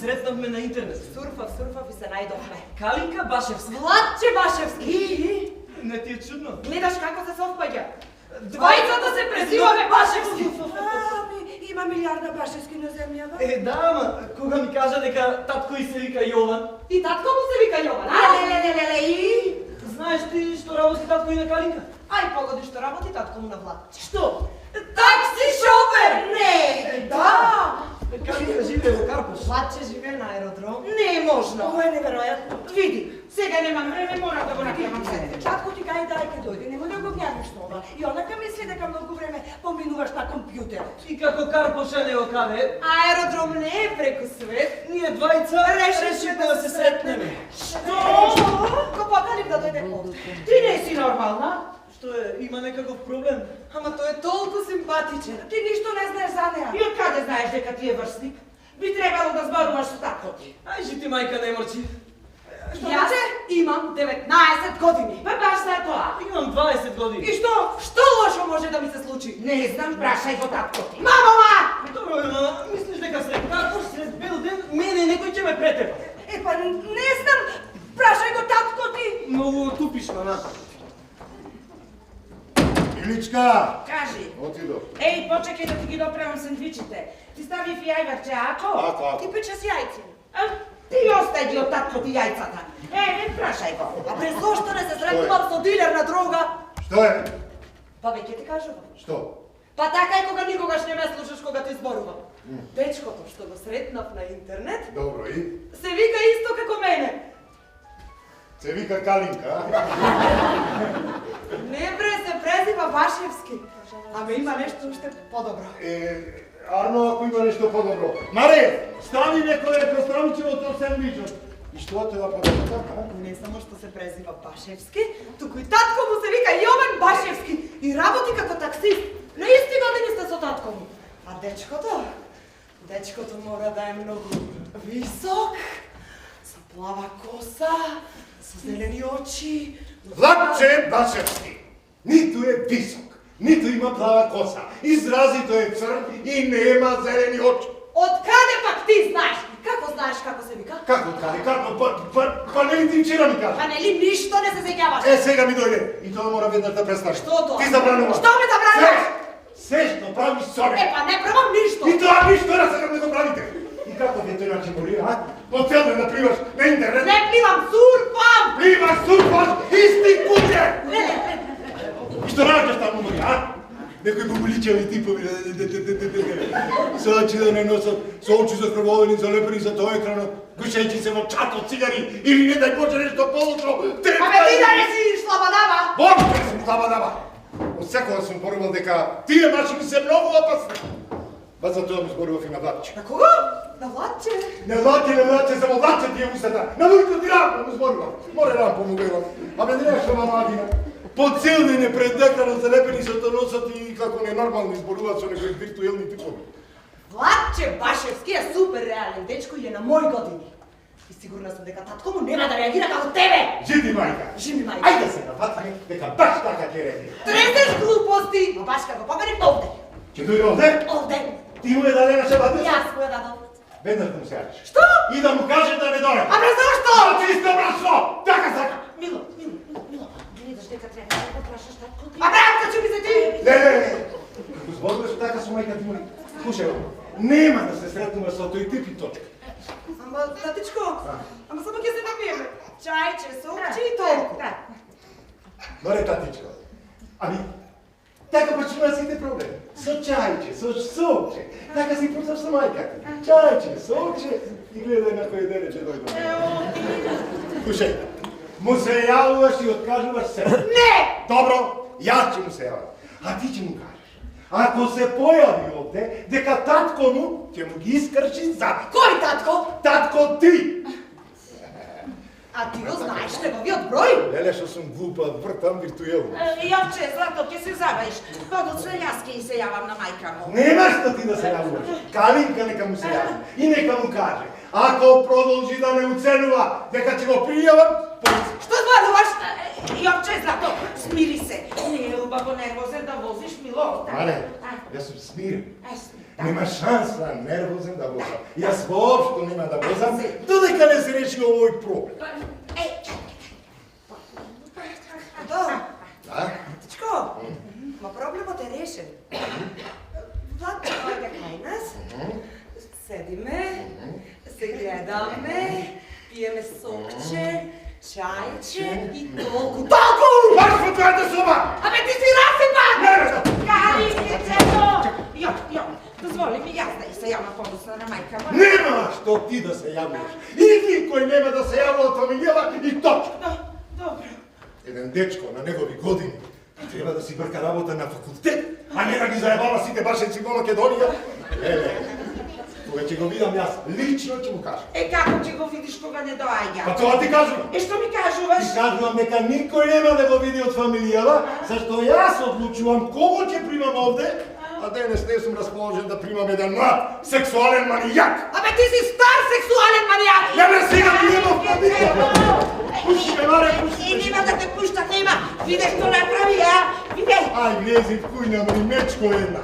Сретнахме на интернет. Сурфав и се најдовме. Калинка Башевски. Владче Башевски! Не ти е чудно? Гледаш како се совпаѓа. Двајцата се презиваме Башевски. Има милиарда Башевски на земјава. Да, ама кога ми кажа дека татко и се вика Јован. И татко му се вика Јован, а? И? Знаеш ти што работи татко и на Калинка? Ај погоди што работи татко му на Владче. Што? Такси шофер! Не! Да! Калинка живее во Карпош. Владче живее на аеродром. Не е можно. Ова е неверојатно. Види, сега немам време, мора да го направам седете. Татко ти кај дај дојде, немој да го гневиш ова. И онака мисли дека многу време поминуваш на компјутерот. И како Карпоша не го каде? Аеродром не е преку свет. Ние двајца решихме да се сретнеме. Што? Го поканив да дојде овде. Ти не си нормална. Што е, има некаков проблем? Ама тој е толку симпатичен. Ти ништо не знаеш за неа. И од каде знаеш дека ти е врсник? Би требало да зборуваш со татко ти. Ајде ти мајка не мрчи. Јас имам 19 години. Па баш за тоа. Имам 20 години. И што? Што лошо може да ми се случи? Не знам, прашај го татко ти. Мама! Добро, мама, мислиш дека сред Карпош, сред бел ден, мене некој ќе ме претепа? Епа, не знам, прашај го татко ти. Многу тупиш, мама. Иличка! Кажи. Отидов. Еј, почекај да ти ги доправам сендвичите. Ти стави јајварче, ако? Ако. Ти пече с јајци. Ти остај ги од татко ти јајцата. Прашај го. А през зошто не се сретнувам со дилер на дрога? Што е? Па веќе ти кажувам. Што? Па така е кога никогаш не ме слушаш кога ти зборувам. Дечкото што го сретнав на интернет Добро, и? се вика исто како мене. Се вика Калинка, а? Не бре, се презива Башевски. Ама има нешто уште подобро. Арно, ако има нешто подобро. Маре, стави некој кострамичево од сендвичот. И што тоа подобро така? Не само што се презива Башевски, туку и татко му се вика Јован Башевски и работи како таксист. На исти години сте со татко му. А дечкото мора да е многу висок, со плава коса, со зелени очи. Владче Башевски. Ниту е висок, ниту има плава коса. Изразито е црн и нема зелени очи. Од каде пак ти знаеш? Како знаеш како се вика? Како каде? Како? Па не ли ти вчера ми кажа? Па нели ништо не се сеќаваш? Сега ми дојде. И тоа мора веднаш да престанеш. Што тоа? Ти забрануваш. Што ми забрануваш? Се што правиш со мене. Епа, не правам ништо. И тоа ништо не сакам да го правите. И како ви тој начин мори, а? По цел ден да пливаш на интернет. Не пливам, сурфам! Пливаш, сурфаш, исти куќе! Не. И што радиш таму мори, а? Некои бубуличеви типови, со очи да не носат, со очи закрвовени, залепени за тоа екрано, гушејќи се во чатот цигари, или не дај Боже нешто полошо. Абе ти да не си слабодава! Воопште не сум слабодава! Од секога сум порувал дека тие машини се многу опасни. Ба за тоа ми зборував и на Владче. На кого? На Владче? Не Владче, само Владче ти е устата. На мојто ти рампо му зборував. Море рампо му велам. Абе нешто младина. По цел ден е пред екранот залепени со носат и како ненормални зборуваат со некои виртуелни типови. Владче Башевски е супер реален дечко и е на мој години. И сигурна сум дека татко му нема да реагира како тебе. Живи мајка. Живи мајка. Ајде се нафатаме дека баш така ќе реагира. Тресеш глупости, но баш како поканив овде. Ќе дојде овде? Овде. Ти му е дадена шебата? Јас му ја дадов. Веднаш да му се јавиш. Што? И да му кажеш да не дојде. Абе зашто? Чисто брасно! Така сака! Мило, гледаш дека треба да го прашаш татко ти. Абе, откачи ми се ти! Не. Ако зборуваш така со мајка ти му, слушај, нема да се сретнува со тој тип и точка. Ама, татичко, ама само ќе се напиеме. Чајче, сокче и толку. Добре, татичко. Ами, така почнува сите проблеми. Со чајче, со сокче. Така си почнаш со мајка ти. Чајче, сокче и гледај на кој ден ќе дојде. Слушај, му се јавуваш и откажуваш се. Не! Добро, јас ќе му се јавам. A ti će mu kažeš, ako se pojavi ovde, дека tatko mu će mu gi iskrči zabi. Koji tatko? Tatko ti! A ti го знаеш неговиот број? Леле, што сум глупа, вртам виртуелно. Јовче, злато, ќе се забавиш. Подоцна јас ќе се јавам на мајка му. Нема што ти да се јавуваш. Калинка нека му се јави и нека му каже, ако продолжи да не уценува, дека ќе го пријавам, полиција. Што зборуваш? Јовче, злато, смири се. Не е убаво нервозен да возиш, мило. Маре, јас сум смирен. Нема шанса нервозен да возам. Јас воопшто нема да возам, додека не се реши овој проблем. Добро. Да? Тичко, ма проблемот е решен. Владче дојде кај нас, седиме, се гледаме, пиеме сокче, чајче и толку. Толку! Баш во твојата соба! Абе ти си расипан! Не, не, Калинкичето! Јо, дозволи ми јас да се јавам подоцна на мајка му. Нема што ти да се јавуваш. И никој нема да се јавува од фамилијава и точка. Добро. Еден дечко на негови години треба да си брка работа на факултет, а не да ги заебава сите башенци во Македонија. Кога ќе го видам јас, лично ќе му кажам. Како ќе го видиш кога не доаѓа? Па тоа ти кажувам. Што ми кажуваш? Ти кажувам дека никој нема да го види од фамилијава, зашто јас одлучувам кого ќе примам овде, а денес не сум расположен да примам еден млад сексуален манијак. Абе ти си стар сексуален манијак! Ја ме сега ти нема фамилија. Пуши ме, Маре, пуши ме. Нема да те пушта, нема. Видеш што направи, а? Виде. Ај, влези в кујна ме и мечко една.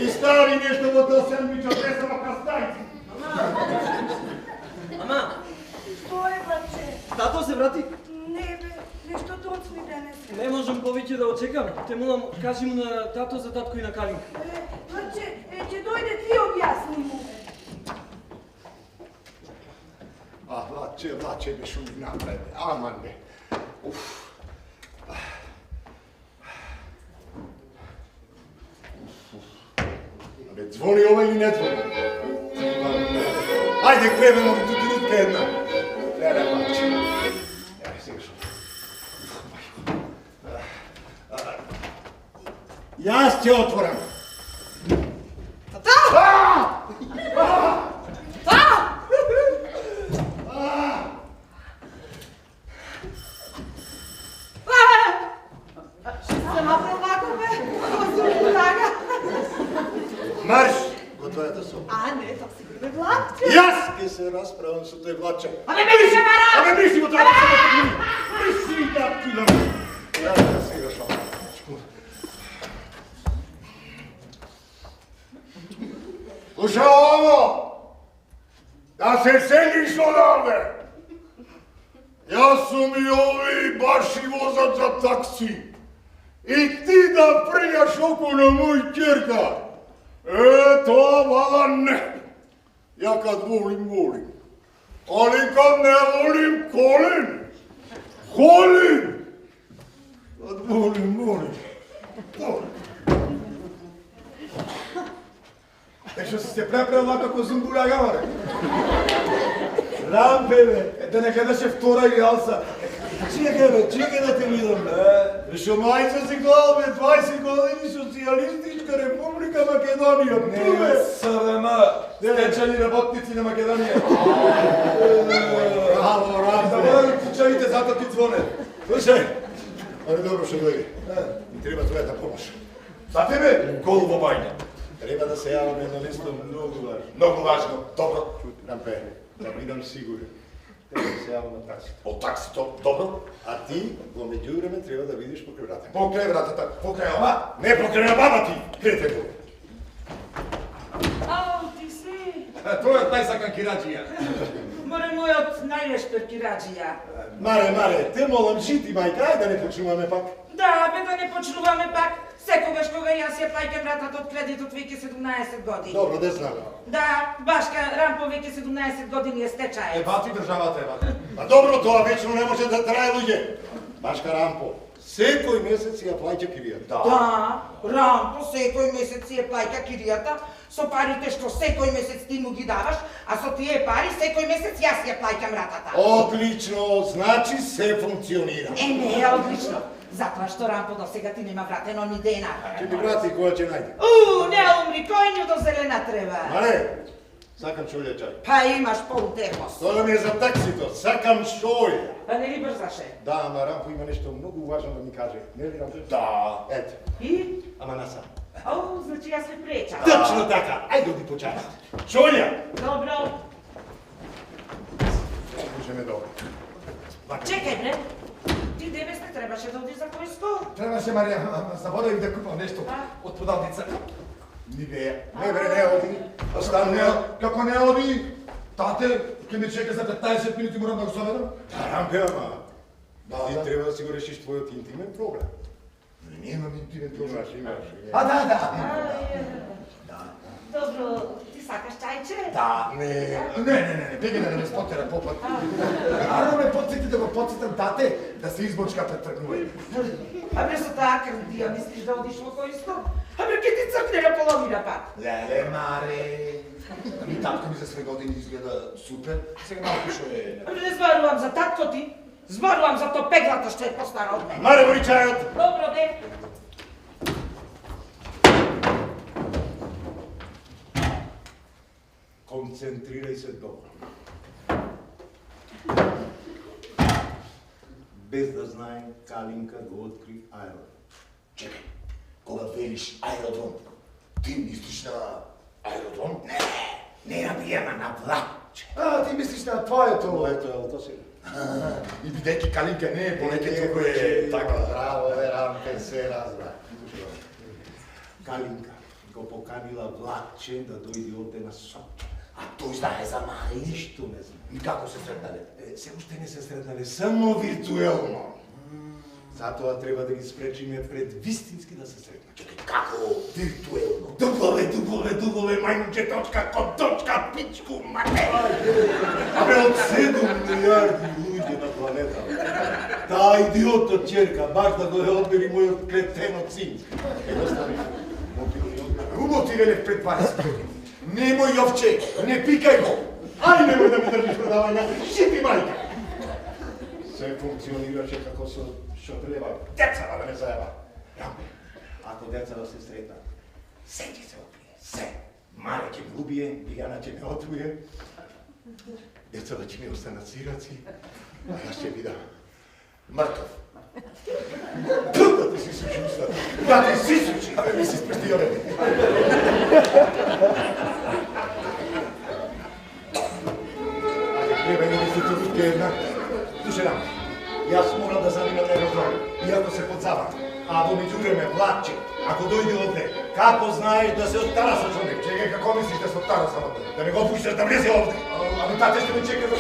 И стави нешто во тој сендвич, не само кастајци. Ама, Што е, братче? тато се врати. Не бе, нешто доцни денес. Не можам повеќе да очекам. Те молам, кажи му на тато за татко и на Калинка. Братче, ќе дојде ти објасни му. А, влаче, ме шуми напред. Аман бе. Уф. Бе, звони ова или не звони? Ајде, кревемо ги тутинитка една. Леле, влаче. Ја, сега шо. Јас ќе отворам. Се направил вако бе? Озум лага. Марш во твојата соба. А не, тоа си бе Владче. Јас ќе се расправам со тој влаче. Абе ме се мара! Абе бриси во твојата соба. Бриси да ти да. Ја сега шо. Слушај ово! Да се селиш одавде! Јас сум и ови баши возат за такси. И ти да прилјаш околу мој ќерка. Тоа вала не. Ја кад волим, волим. Али кад не волим, колим. Холим. Кад волим, волим. Што си се препрел како зумбуляга, маре? Рампе, бе, да не гледаше втора игралца. Чекай да те видам, бе. Шо мајца си гледал, бе, 20 години Социјалистичка република Македонија. Не, СВМ, стечени работници на Македонија. Браво, Да Рампе. бъдат ключавите, зато ти звоне. Слушај, али добро што дојде. Ми треба твојата помош. За тебе, гол во бајна. Треба да се јавам едно нешто многу важно. Многу важно. Добро. Чуti, Рампе, да бидам сигурен. Треба да се јавам на таксито. Од таксито, добро. А ти, во меѓувреме, треба да видиш покрај вратата. Покрај вратата, покрај ова. Не покрај на баба ти, крете го. Ау, ти си. Тој е најсакан кираџија. Море мојот најнешто кираџија. Маре, те молам жити, мајка, ајде да не почнуваме пак. Да, бе да не почнуваме пак. Секогаш кога јас ја плаќам ратата од кредитот веќе 17 години. Добро, да знам. Да, башка Рампо веќе 17 години е стечај. Еба ти државата, еба. Па добро, тоа вечно не може да трае, луѓе. Башка Рампо, секој месец ја плаќа киријата. Да, Рампо секој месец си ја плаќа киријата, со парите што секој месец ти му ги даваш, а со тие пари секој месец јас ја плаќам ратата. Одлично, значи се функционира. Не е одлично. Затоа што Рампо до сега ти нема вратено ни денар. Ќе ми врати кога ќе најде. Не умри, кој ни до зелена треба? Мале, сакам шолја чај. Па имаш полутермос. Тоа ми е за таксито, сакам шолја. Па не ли брзаше? Да, ама Рампо има нешто многу важно да ми каже. Не ли Рампо? Да. Ето. И? Ама насам. О, значи јас ви пречам. Точно така, ајде оди по чај. Шолја! Добро. Слушаме добро. Чекај бре. Ти денес не требаше да одиш за поиско? Требаше, Марија, заборавив да купам нешто од продавница. Ни бе. Не бре, не оди. Остани. Како не оди? Тате, ќе ме чека за 15 минути, морам да го соведам. Рампе, ама. Да, Ти да. треба да си го решиш твојот интимен проблем. Немам интимен проблем. Имаш. Да. Добро, ти сакаш чајче? Да, не, беги да не ме спотера попат. Аро ме подсети да го подсетам тате да се избочка пред тргнување. А бре со таа крдија мислиш да одиш во поиско? А бре ке ти цркне на половина пат. Леле, маре. Ами татко ми за све години изгледа супер. Сега малку што е... А бре не зборувам за татко ти, зборувам за то пеглато што е постара од мене. Маре, вори чајот. Добро, де. Концентрирај се добро. Без да знае, Калинка го откри аеродром. Чекай, кога велиш аеродром, ти мислиш на аеродром? Не набијама на влаче. А, ти мислиш на твоето. Моето е ото сега. И бидејќи Калинка не е повеќе кој е така. Браво, Рампе, се разбра. Калинка го поканила влаче да дојде овде на Соče. А тој знае за Мари. Ништо не знае. И како се сретнале? Се уште не се сретнале, само виртуелно. Затоа треба да ги спречиме пред вистински да се сретнат. Чекай, како виртуелно? Дугове, мајмунче, точка, код точка, пичку, мате. Абе, од 7 милиарди луѓе на планета. Таа идиотот ќерка, баш да го ја одбери мојот кретенот син. Едноставно, Уботи велев пред 20 години. Немој јовче, не пикај го. Ај немој да ми држиш предавања, шипи мајка. се функционираше како со што треба. Децава да не заеба. Рампе, ако децава се сретнат, се ќе се отвие, се. Маре ќе ме убие, Бијана ќе ме отруе. Децава ќе ми останат сираци, а јас ќе бидам мртов. Да ти си сучи устата. Да ти си сучи. Абе ми си спрести ове. Треба да ми се чувствувате една. Слушай, Рампе, јас морам да заминам на аеродром, иако се подзавам. А во меѓувреме, влаче, ако дојде овде, како знаеш да се оттара со човек? Чекај, како мислиш да се оттара само да? Да не го пушташ да влезе овде. Ами тате ще ме чека за...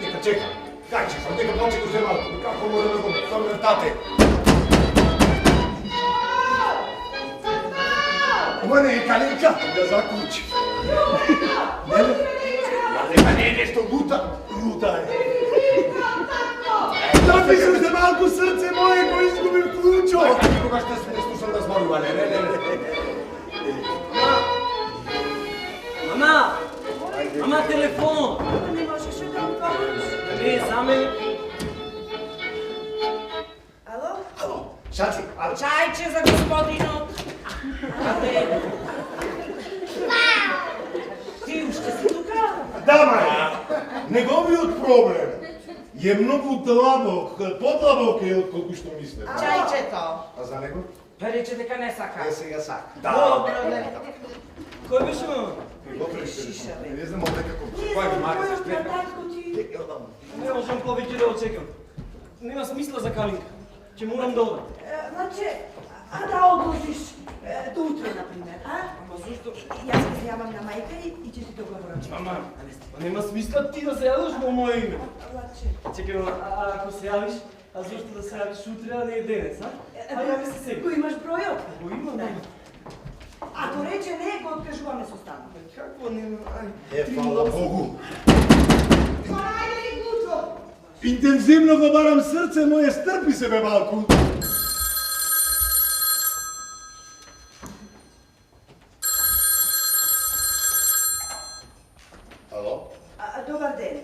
Нека чека. Кај че сам, нека почека уште малку. Како мора да го ставам тате? Ова не е Калинка? Да закучи. Нека не е нешто лута. Лута е. Да пишеш за малку срце мое кој изгубив клучо. Никогаш не сме слушал да зборува, не. Мама, телефон! Не можеше да отвориш. Не, за мен. Ало? Ало, шаци, ало. Чајче за господинот. Аде. Ти уште си тука? Да, мај. Неговиот проблем е многу длабок, подлабок е од колку што мислам. Чајчето. А за него? Па рече дека не сака. Е, сега сака. Добро, не. Кој беше, мама? Не знам овде како... Кој е на татко ти? Не можам повеќе да очекам. Нема смисла за Калинка. Ќе морам да одам. Значи, а да одложиш до утре, например, а? Ама зашто? Јас ќе се јавам на мајка и ќе ти договорам. Мама, па нема смисла ти да се јавиш во моје име. Значи, Чекај, а ако се јавиш, а зашто да се јавиш утре, а не денес, а? А јави се сега. го имаш бројот? Го имам, мама. Ако рече не, го откажуваме со станот. Какво не... Е, фала Богу. Ајде ли кучо? Интензивно го барам срце мое, стрпи се бе малку. Ало? Dobar den.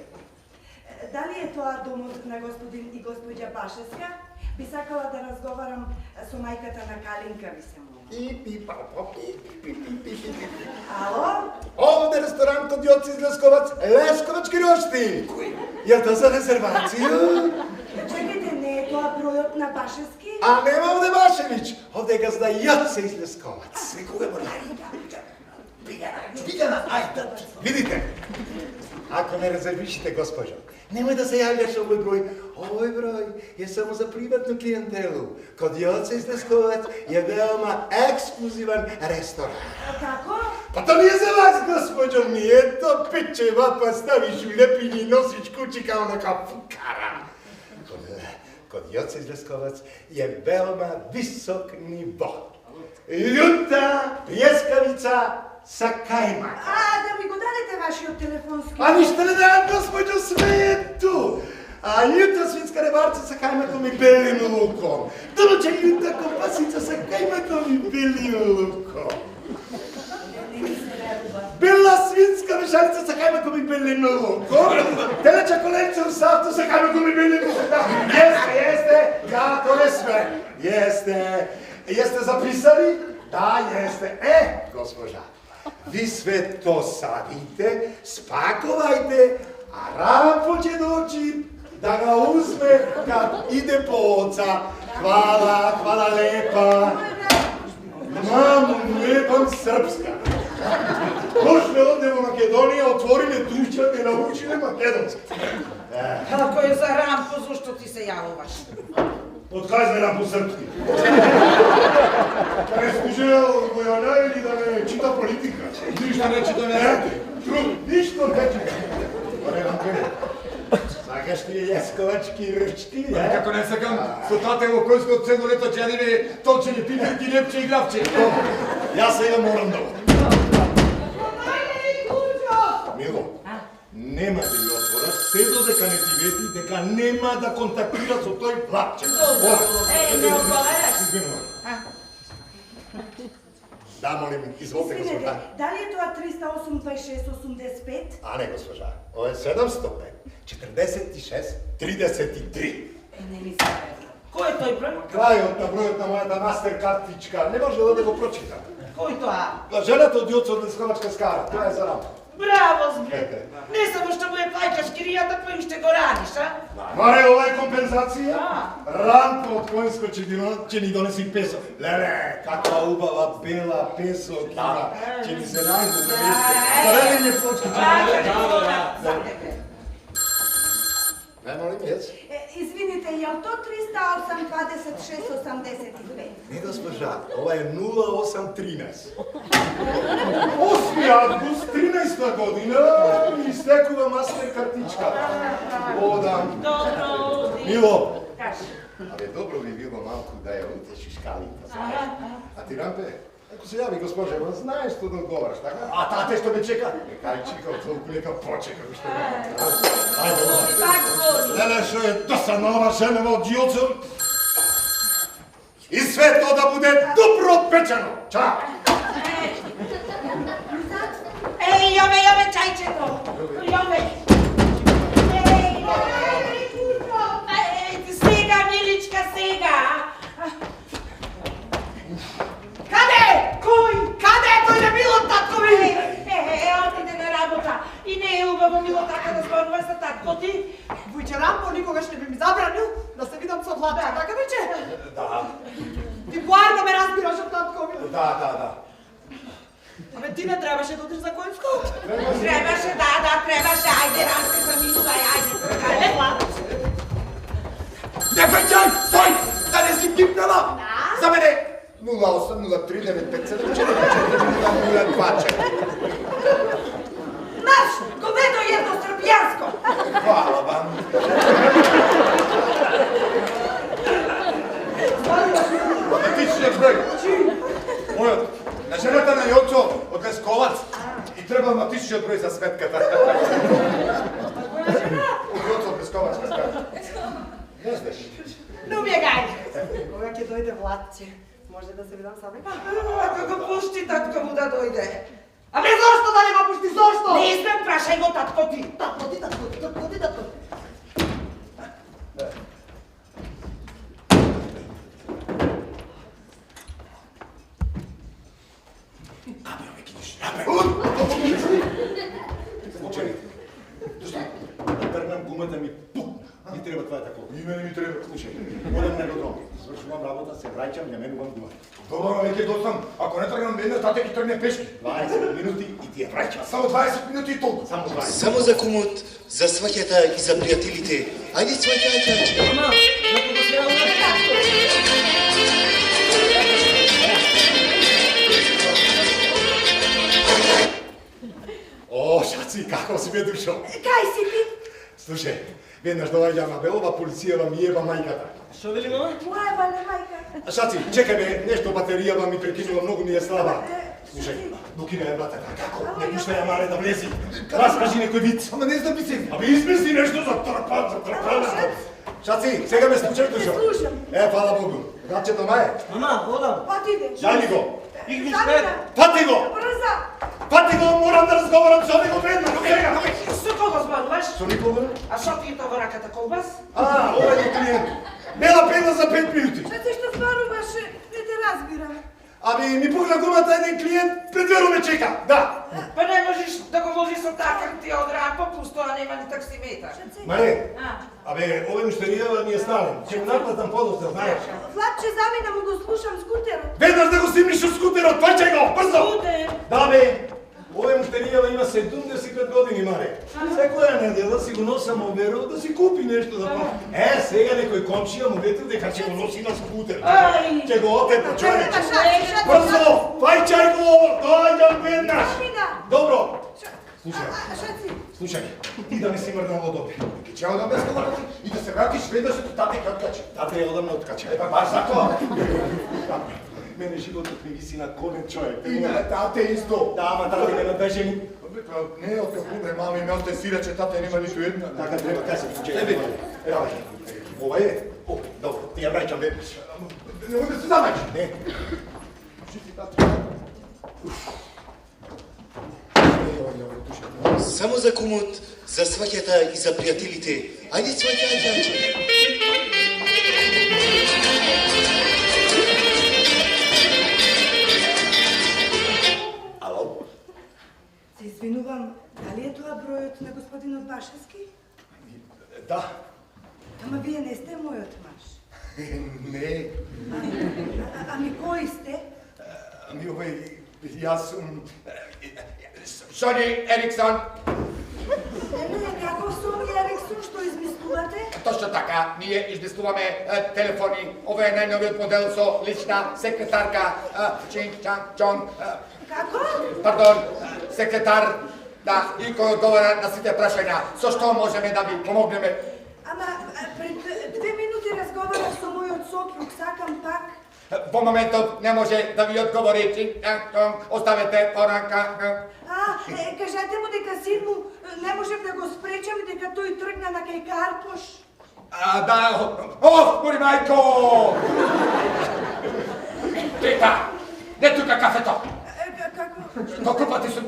Da li je тоа домот на господин и господја Башевска? Би сакала да разговарам со мајката на Калинка, би се молила. Ало? Овде ресторант од Јоци Лесковац, Лесковачки роштин. Ја тоа за резервација? Чекайте, не е тоа бројот на Башевски? А нема овде Башевич, овде е газда Јоце из Лесковац. Некога му Пигана, ајде. Видите, ако не резервишите, госпожо, немој да се јавljаш овој број. Овој број е само за приватну клиентелу. Код Јоце из Лесковац е веома ексклузивен ресторан. Како? Па тоа не е за вас, госпожо, ми ето пече вапа ставиш у лепињи и носиш кучи као нека фукара. Код Јоце из Лесковац е веома висок ниво. Лјута плескавица sa kajmak. Да ми го дадете вашиот телефонски. А ништо не дадам, госпоđo, све е ту. А лjuta свинска ребарца sa kajmakom и белим луком. Domaća ljuta kopasica sa kajmakom i белим луком. Бела свинска мешаница sa kajmakom i белим луком. Телеча коленца у сафту sa kajmakom i белим луком. Jeste, ja to je sve. Jeste zapisali? Da, jeste. Gospođa, vi sve to savite, spakovajte, a Rampo će doći da ga uzme kad ide po oca. Hvala lepa. Mamu, nebam srpska. Došle ovdje u Makedonija, otvorile dućane, naučile makedonski. Како е за Рампо, зашто ти се јавуваш? Откај знае Рампо српски? Да не служил војана или да не чита политика? Ништо не чита не. Ништо не чита. Оре, Рампе, сакаш ти лесковачки ручки, не? Како не сакам, со тате во којско цело лето ќе јадиме толчење пилетки, лепче и гравче. Јас сега морам да одам. Мило, нема да ја отворат, се додека не ти вети дека нема да контактира со тој влапче. Не одговараш. Извинувам. Да, молим, изволте, Извинете, госпожа. дали е тоа 308 26 85? А не, госпожа, ова е 705, 46, 33. Не ми се верува. Кој е тој број? Крајот на бројот на мојата мастер картичка, не може да го прочитам. Кој тоа? Жената од Јоцо од Лесковачка скара, тоа е за Рампо. Браво, збе! Не само што му е плаќаш киријата, па им ще го радиш, а? Маре, ова е компензација. А. Рампо од Којнско ќе ни донеси песо. Леле, каква убава бела песо има. Ќе ни се најде за весте. Зарелиње плочки ќе ни Не, молим, јас? Извините, е то 308 26 85? Не, госпожа, ова е 0813. 8 август, 13 година, истекува мастер картичка. Одам. Добро, оди. Мило, Кажи. абе, добро би било малку да ја утешиш Калинка, знаеш. А ти, Рампе, ако се јави госпожа, ма знаеш што да одговараш, така? А тате што ме чека? Кај чекал, толку нека почека, што ме. Ајде, Оди, пак води. Леле, што е досадна ова женева од Јоцо. И све тоа да буде добро печено. Чао! Јове, чајчето! Јове! Сега, миличка, сега! Каде? Кој? Каде? Тој не било татко ми! Отиде на работа. И не е убаво, мило, така да зборуваш за татко ти. Вујче Рампо никогаш не би ми забранил да се видам со влаче, така вече? Да, Ти буарно ме разбираш од татко ми. да. Абе, ти не требаше да одиш за Којнско? Требаше, да, требаше. Ајде, Рампе, заминувај, ајде. Не пеќај! Стој! Да не си пипнала! За мене! 080395744024. Наш, говедо едно српјанско! Хвала вам. Математичниот број. Мојот. На жената на Јоцо од Лесковац. И треба математичниот број за сметката. Од Јоцо од Лесковачка скара. Кога ќе дојде Владче? Може да се видам саме? Ако го пушти татко му да дојде. Абе зошто да не го пушти, зошто? Не искам, прашај го татко ти. Татко. Случай. Тргнам гумата ми, пук! Ми треба това такова. И мене ми треба. Слушай, одам на дом, свршувам работа, се враќам, ја менувам гумата. Добро, веќе достам. Ако не тргнам веднаш, тате ќе тргне пешки. 20 минути и ти ја враќам. Само 20 минути и толку. Само 20. Само за кумот, за сваќата и за пријателите. Ајде сваќајте. Мама, на кого се јавила? О, шаци, како си ме душо? Кај си ти? Слушай, веднаш доаѓа на Белова, полицијава ми еба мајката. Што вели мама? Моја бале мајка. Шаци, чекај ме, нешто батеријава ми прекинува, многу ми е слаба. Слушай, докина е братата, како? Не пушта ја маре да влези. Раскажи некој виц. Ама не знам се. Абе, измисли нешто за трпана. Шаци, сега ме слушаш душо? Слушам. Фала Богу. Братче дома е? Мама, одам. Отиде. Дај ми го. Игриш Замина. пет. Фати го! Брза. Фати го, морам да разговарам со него веднаш. Сега. Со кого зборуваш? Со никого? А шо ти е тоа во раката колбас? Ова е клиент. Бела пена за 5 минути. Што ти што зборуваш? Не те разбирам. Абе, ми пукна гумата еден клиент, пред веро ме чека. Да. Па не можеш да го возиш со така ти одра попусто, а нема ни таксиметар. Маре, А. абе, овој муштеријава ми е старен. Ќе му наплатам подоста, знаеш. Владче, замина му го слушам скутерот. Веднаш да го снимиш од скутерот, паќај го, брзо! Скутер. Да, бе. Овој муштеријава има 75 години, маре. Секоја недела си го носам оверо да си купи нешто да па. Сега некој комшија му ветил дека ќе го носи на скутер. Ај. Ќе го отепа човече. Шаци. Брзо, пајчај го, доаѓам веднаш. Замина. Добро. Слушај, Шаци. слушај, ти да не си мрдал од обе. Ќе чао да без кога и да се вратиш веднаш до тате ќе откачи. Тате ја одам на откача. Па баш за тоа. Мене животот ми виси на конен човек. И на тате исто. Да, ама тате ме надвежи ми. Не, од умре мама и ме осте сираче, тате нема ниту една. Така треба кај се случај. Тебе. Ева, ова е. О, добро, ти ја враќам веднаш. Не да се замаќ. Не. Жити тате. Само за кумот, за сваќата и за пријателите. Ајде сваќајте. Ало? Се извинувам, дали е тоа бројот на господинот Башевски? Да. Ама вие не сте мојот маж. Не. Ами кој сте? Ами овој, јас сум... Сони Ериксон. Не, како сум Ериксон, што измислувате? Точно така, ние измислуваме телефони. Ова е најновиот модел со лична секретарка. Чин, чан, чон. Како? Пардон, секретар. Да, и кој одговара на сите прашања. Со што можеме да ви помогнеме? Ама пред 2 минути разговарав со мојот сопруг, сакам пак. Во моментот не може да ви одговори. Чин, чан, чон. Оставете порака. Кажете му дека син му не можев да го спречам дека тој тргна на кај Карпош. Да, ох, мори мајко! Тета, не тука кафето. Како? Колку пати сум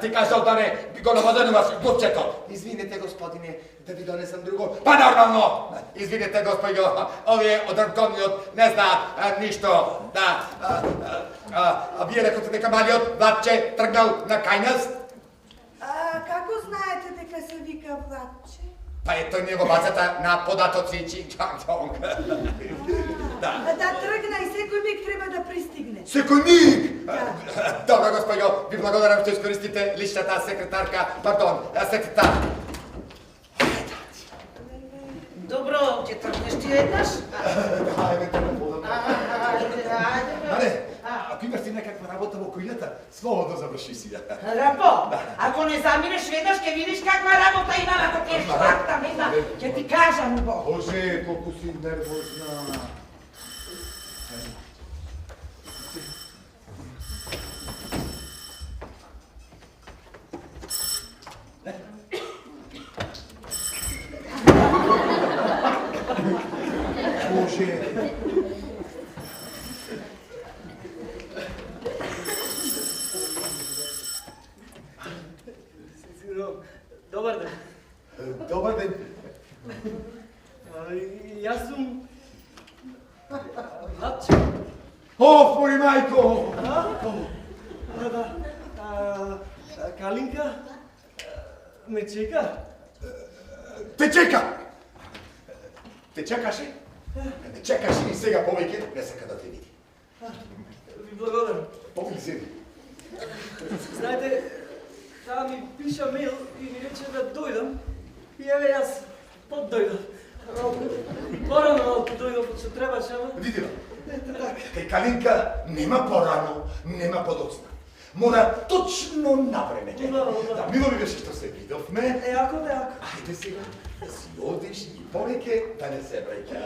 ти кажал да не го наводенуваш глупчето. Извинете, господине, да ви донесам друго. Па нормално! Извинете, господино, овие од Антониот не знаат ништо. Да, вие рекоте дека малиот Владче тргнал на кај нас? Како знаете дека се вика Владче? Па ето него бацата на податоци Чин-чан-чонг. Да тргна и секој миг треба да пристигне. Секој миг! Да. Добро, господино, ви благодарам што искористите личната секретарка, пардон, секретар. Добро, ќе тргнеш ти еднаш? Ајде, телефонот. Ајде, Маре, ако имаш ти некаква работа во кујата, слободно заврши си ја. Рапо, ако не заминеш веднаш, ќе видиш каква работа има на тие шлакта, нема. Ќе ти кажам, Бо. Боже, колку си нервозна. Боже, Боже! Добар ден. Добар ден. Јас сум Натче. О, мој мајко! Да. Калинка ме чека. Те чека! Те чекаше? Чекаше и сега повеќе не сака да те види. Ви благодарам. Повеќе седи. Знаете, таа ми пиша мейл и ми рече да дојдам. И еве јас подојдов. И порано малку дојдов, што требаше, ама... Види, кај Калинка нема порано, нема подоцна. Мора точно на време. Да, мило ми беше што се видовме. Еако. Ајде сега да си одиш и повеќе да не се враќа.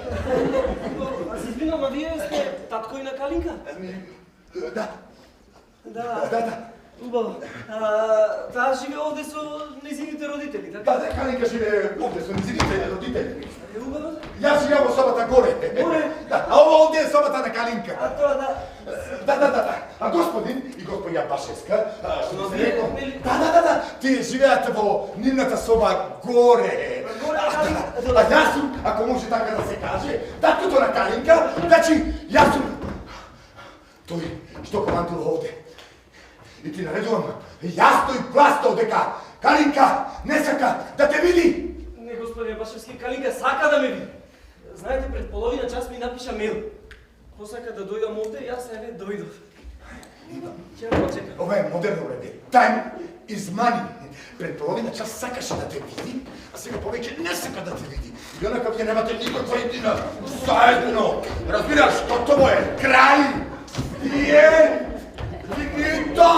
Аз се извинам, а вие сте татко и на Калинка? Да. Да. Убаво. Таа живе овде со незините родители, така? Да, Калинка живее овде со незините родители. Убаво. Јас живеам во собата горе. Горе? Да, а ова овде е собата на Калинка. А тоа да... Да. А господин и господја Башевска, што се рекол? Нели? Да. Тие живеат во нивната соба горе. Горе, А јас сум, ако може така да се каже, таткото на Калинка, значи јас сум тој што командува овде. И ти наредувам, јас тој пластал дека Калинка не сака да те види. Не, господине Башевски, Калинка сака да ме види. Знаете, пред половина час ми напиша мейл. Посака да дојдам овде, јас еве дојдов. Ќе го чекам. Ова е модерно време. Time is money. Пред половина час сакаше да те види, а сега повеќе не сака да те види. И онака вие немате никаква идеја. Заедно. Разбираш, тоа е крај. Вие финита.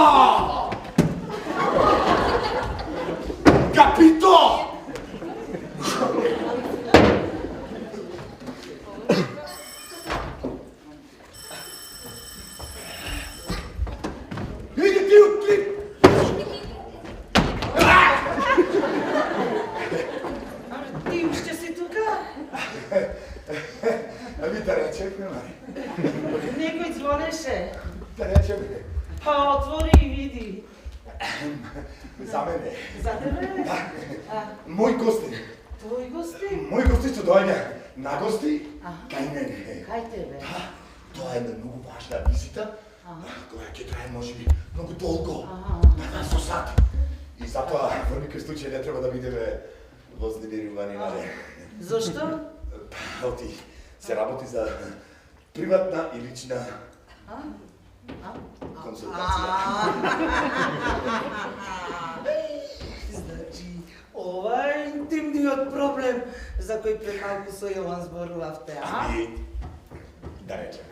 Капито. Иди ти отли! Ти уште си тука? Ви да речем, Мари. Некој звонеше. Да речем, Па отвори и види. за мене. За тебе? Мој гости. Твои гости? Мои гости што доаѓа на гости кај мене. Кај тебе? Да, тоа е една многу важна визита, која ќе трае можеби многу долго, со сати. И затоа во никој случај не треба да бидеме вознемирувани, нали? Зошто? Оти се работи за приватна и лична консултација. Значи, ова е интимниот проблем за кој пред малку со Јован зборувавте, а? И да речем.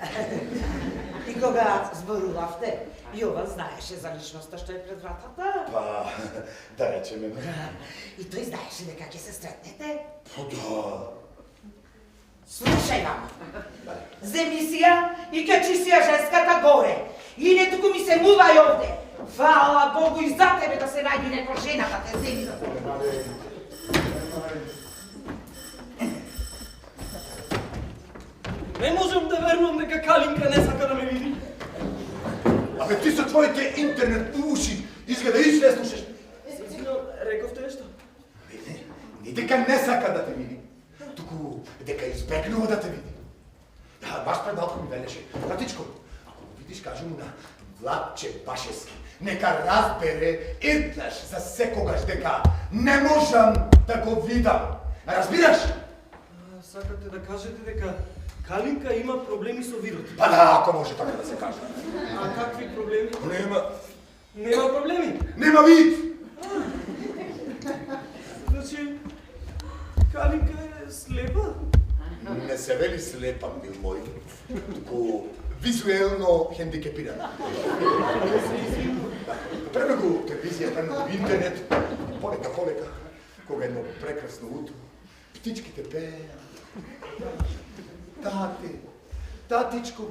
И кога зборувавте, Јован знаеше за личноста што е пред вратата? Па, да речеме. И тој знаеше дека ќе се сретнете? Па да. Слушај мамо, земи си ја и качи си ја женската горе. И не туку ми се мувај овде. Фала Богу и за тебе да се најди некоја жена да те земи за себе. Не можам да верувам дека Калинка не сака да ме види. Абе ти со твоите интернет уши изгледа и не слушаш. Сигурно рековте нешто. Не дека не сака да те види, туку дека избегнува да те види. Да, баш пред малку ми велеше. Татичко, ако го видиш, кажи му на Владче Башевски, нека разбере еднаш за секогаш дека не можам да го видам. Разбираш? Сакате да кажете дека Калинка има проблеми со видот. Па да, ако може така да се каже. А какви проблеми? Нема проблеми. Нема вид! Значи, Калинка е слепа? Не се вели слепа, мил мој, туку визуелно хендикепирана. Премногу телевизија, премногу интернет, полека, кога едно прекрасно утро, птичките пееат. Татичко,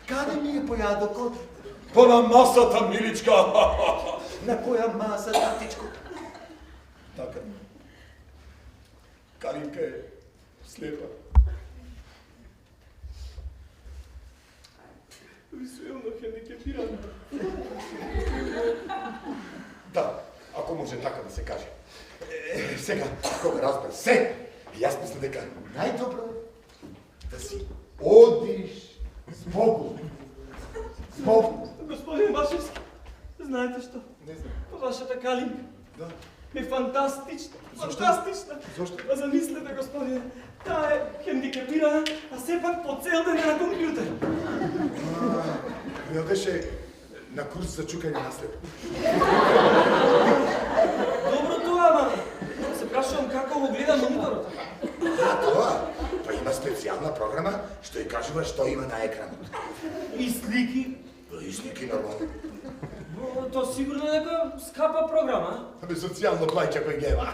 каде ми е појадокот? Па на масата, миличка. На која маса, татичко? Така. Калинка е слепа. хендикепиран. Да, ако може така да се каже. Сега, кога разбера се, и аз мисля дека најдобро да си одиш с Богом. С Богом. Господин Башевски, знаете що? Не знам. Вашата калинка Да. е фантастична. Защо? Фантастична. Защо? А замислете, господине, тя е хендикепирана, а все пак по цел ден е на компютър. Не одеше на курс за чукање на след. Добро това, ама се прашувам како го гледа мониторот. Тоа има специјална програма што ја кажува што има на екранот. И слики. И слики нормално. То сигурно е нека скапа програма. Абе, социјално плаќа кој гева.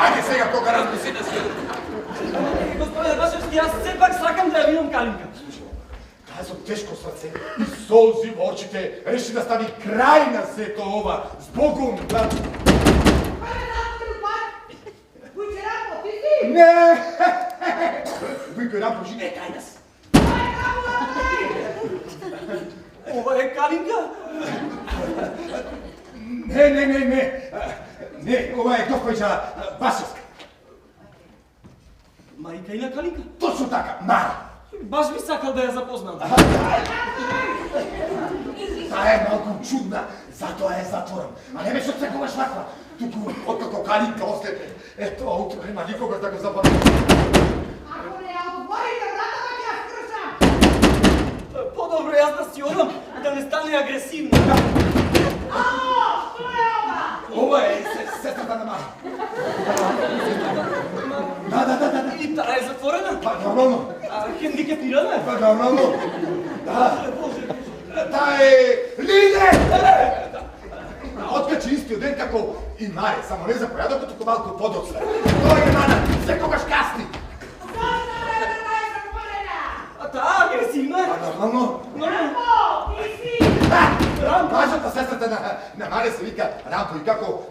Ајде сега кога размисли да си. Господине Башевски, аз все пак сакам да ја видам калинка. Таа со тешко срце и солзи во очите реши да стави крај на сето ова. С Богом, да. Не! Вујко Рампо живее кај нас. Ова е калинка? Не, ова е докторица Башевска. Мајка и на калинка? Точно така, Мара. Баш би сакал да ја запознам. Таа е малку чудна, затоа е затворен. А не беше секогаш ваква. Туку, откако калинка ослепе. Ето, аутро нема никогаш да го забави. Ако не отворите вратата, ќе ја скршам. По-добро јас да си одам, да не стане агресивно. Ало, што е ова? Ова е сестрата на Мара. Да. И таа е затворена? Па, нормално. А хендикепирана е? Па, нормално. Да. Таа е Лиде! Откачи истиот ден како и Маре, само не за појадокот, туку малку подоцна. Тоа е Мана, секогаш касни. Зошто вратата е затворена? А таа агресивна е? Па, нормално. Рампо, ти си! Важната сестрата на Маре се вика Рампо и како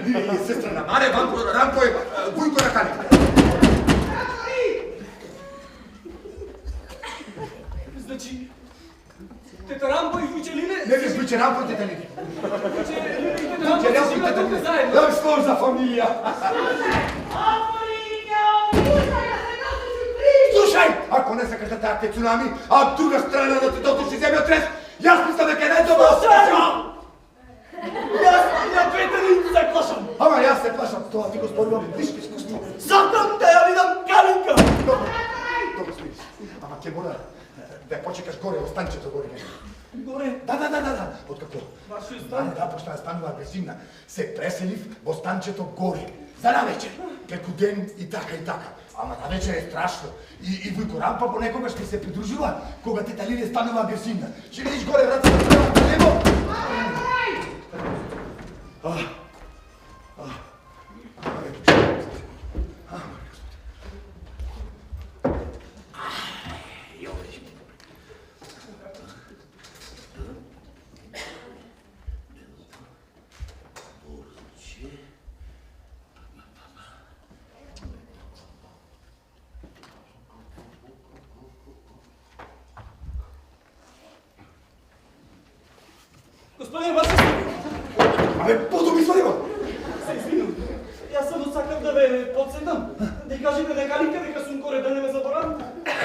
и сестра на Маре, Рампо е Вујко на калинка. Значи, тета Рампо и Вујче Лине... Не ви звучи Рампо и тета Лине. Вујче Лине и тета Рампо се живеат тука заедно. Да, сложна фамилија. Слушај, ако не сакаш да те цунами, а од друга страна да ти дотуши земјотрес, јас мислам дека е најдобро. Јас на двете не се плашам. Ама јас се плашам, тоа ти го зборувам вишки искуство. Сакам да ја видам калинка. Добро смириш. Ама ќе мора да ја почекаш горе, останчето горе. Горе. Да. Откако Вашиот Мане стан. да почна да станува агресивна, се преселив во станчето горе. За навечер, преку ден и така. Ама навечер е страшно. И Вујко Рампа понекогаш ми се придружува, кога тета Лине станува агресивна. Ще видиш горе вратата на небо. Господин Башевски, Абе, подобисваемо! се извинувам. Јас само сакам да ве подсетам. Да кажете на калинка дека сум горе, да не ме заборавам.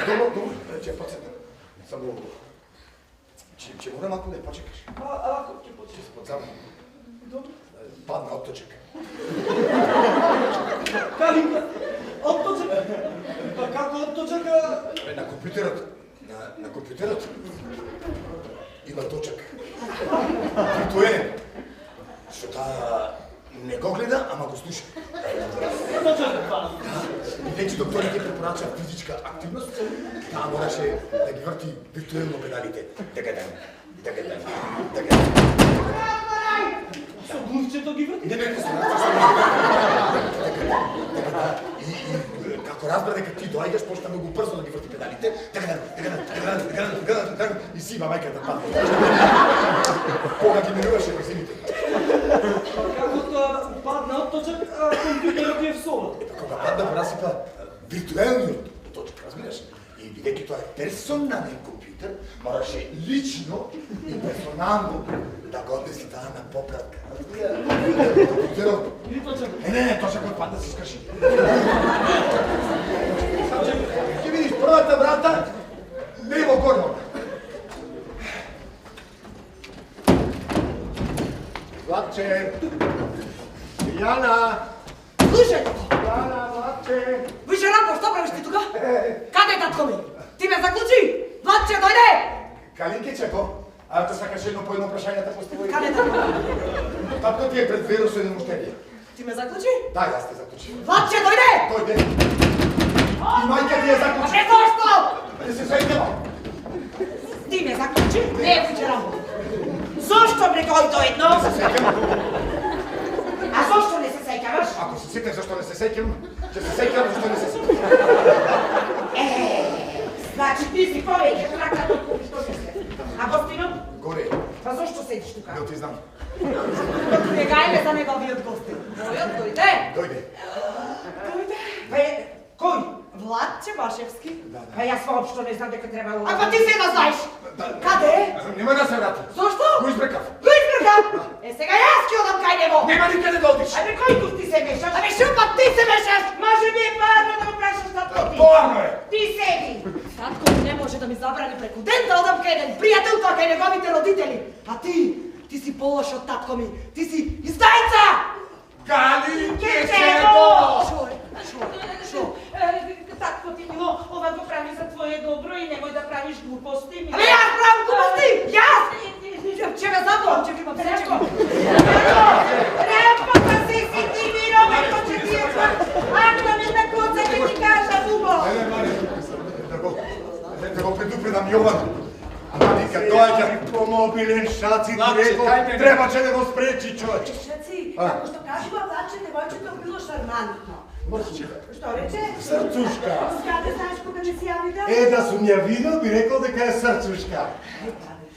Добро, ќе подсетам. Само... Ќе мора малку да ја почекаш. Ако ќе почнеш. Подзам. Добро. Падна отточек. Калинка, отточек. Па како отточека? На компјутерот. На компјутерот. Има точек. Тоа е. Што таа не го гледа, ама го слуша. Отточек, па. Бидејќи докторите препорачаат физичка активност, таа мораше да ги врти виртуелно педалите. Така. Со глувчето ги врти? Не, се И како разбра дека ти доаѓаш, почна многу брзо да ги врти педалите. Така, и сива мајката падна. Кога ги минуваше брзините. Како тоа падна отточек, а компјутерот е в соба. Кога падна го расипа виртуелниот точка, разбираш? И Бидејќи тоа е персонален компјутер, мораше лично и персонално да го однеси таа на поправка. Компјутерот. Или точно. Не, точно кој пат да се скрши. Ќе видиш првата врата, лево горно. Владче! Јана! Слушај, Јана, Владче! Више Рамбо, што правиш ти тука? Каде е татко ми? Ти ме заклучи! Владче, дојде! Калинке чеко, а те сакаш едно по едно прашање да постави? Каде е татко ми? Татко ти е пред веро со едно муштевија. Ти ме заклучи? Да, јас те заклучи. Владче, дојде! Дојде. И мајка ти е заклучи. Не зашто? Не се сеќава. Ти ме заклучи? Не, Више Рамбо. Зошто ме дојде доедно? Не се сеќам. А зошто не се сеќаваш? Ако се сетам зашто не се сеќам, ќе се сеќам зашто не се сеќам. Значи ти си повеќе трака толку што мисле. А гостино? Горе. Па зошто седиш тука? Не ти знам. Не гајме за неговиот гостин. Мојот дојде. Дојде. Дојде. Кој? Владче Башевски. Па јас воопшто не знам дека треба... А па ти се да знаеш. Каде? Нема да се врати. Зошто? Го избрекав. Го избркав? Сега јас ќе одам кај него. Нема никаде да одиш. Абе, кој тук ти се мешаш? Абе шо па ти се мешаш? Може би е парно да го прашаш татко ти. Порно е. Ти седи. Татко не може да ми забрани преку ден да одам кај еден пријател тоа кај неговите родители. А ти си полош од татко ми. Ти си издајца! Калинке чеко! Шо е? Шо? Татко ти мило, ова го прави за твое добро и немој да правиш глупости. Абе јас правам глупости! Јас! Ќе ме заболам, ќе ви имам сечко. Репота се си ти виновен, ko ќе ти е ако ми на коца ќе ти кажа дуго. Не, Мари, да го предупредам Јован. Малика доаѓа по мобилен шаци ти рекол, требаше да го спречи човек. Шаци, како што кажува Владче, девојчето било шармантно. Што рече? Срцушка. Каде знаеш кога не си ја видел? Да сум ја видел, би рекол дека е срцушка.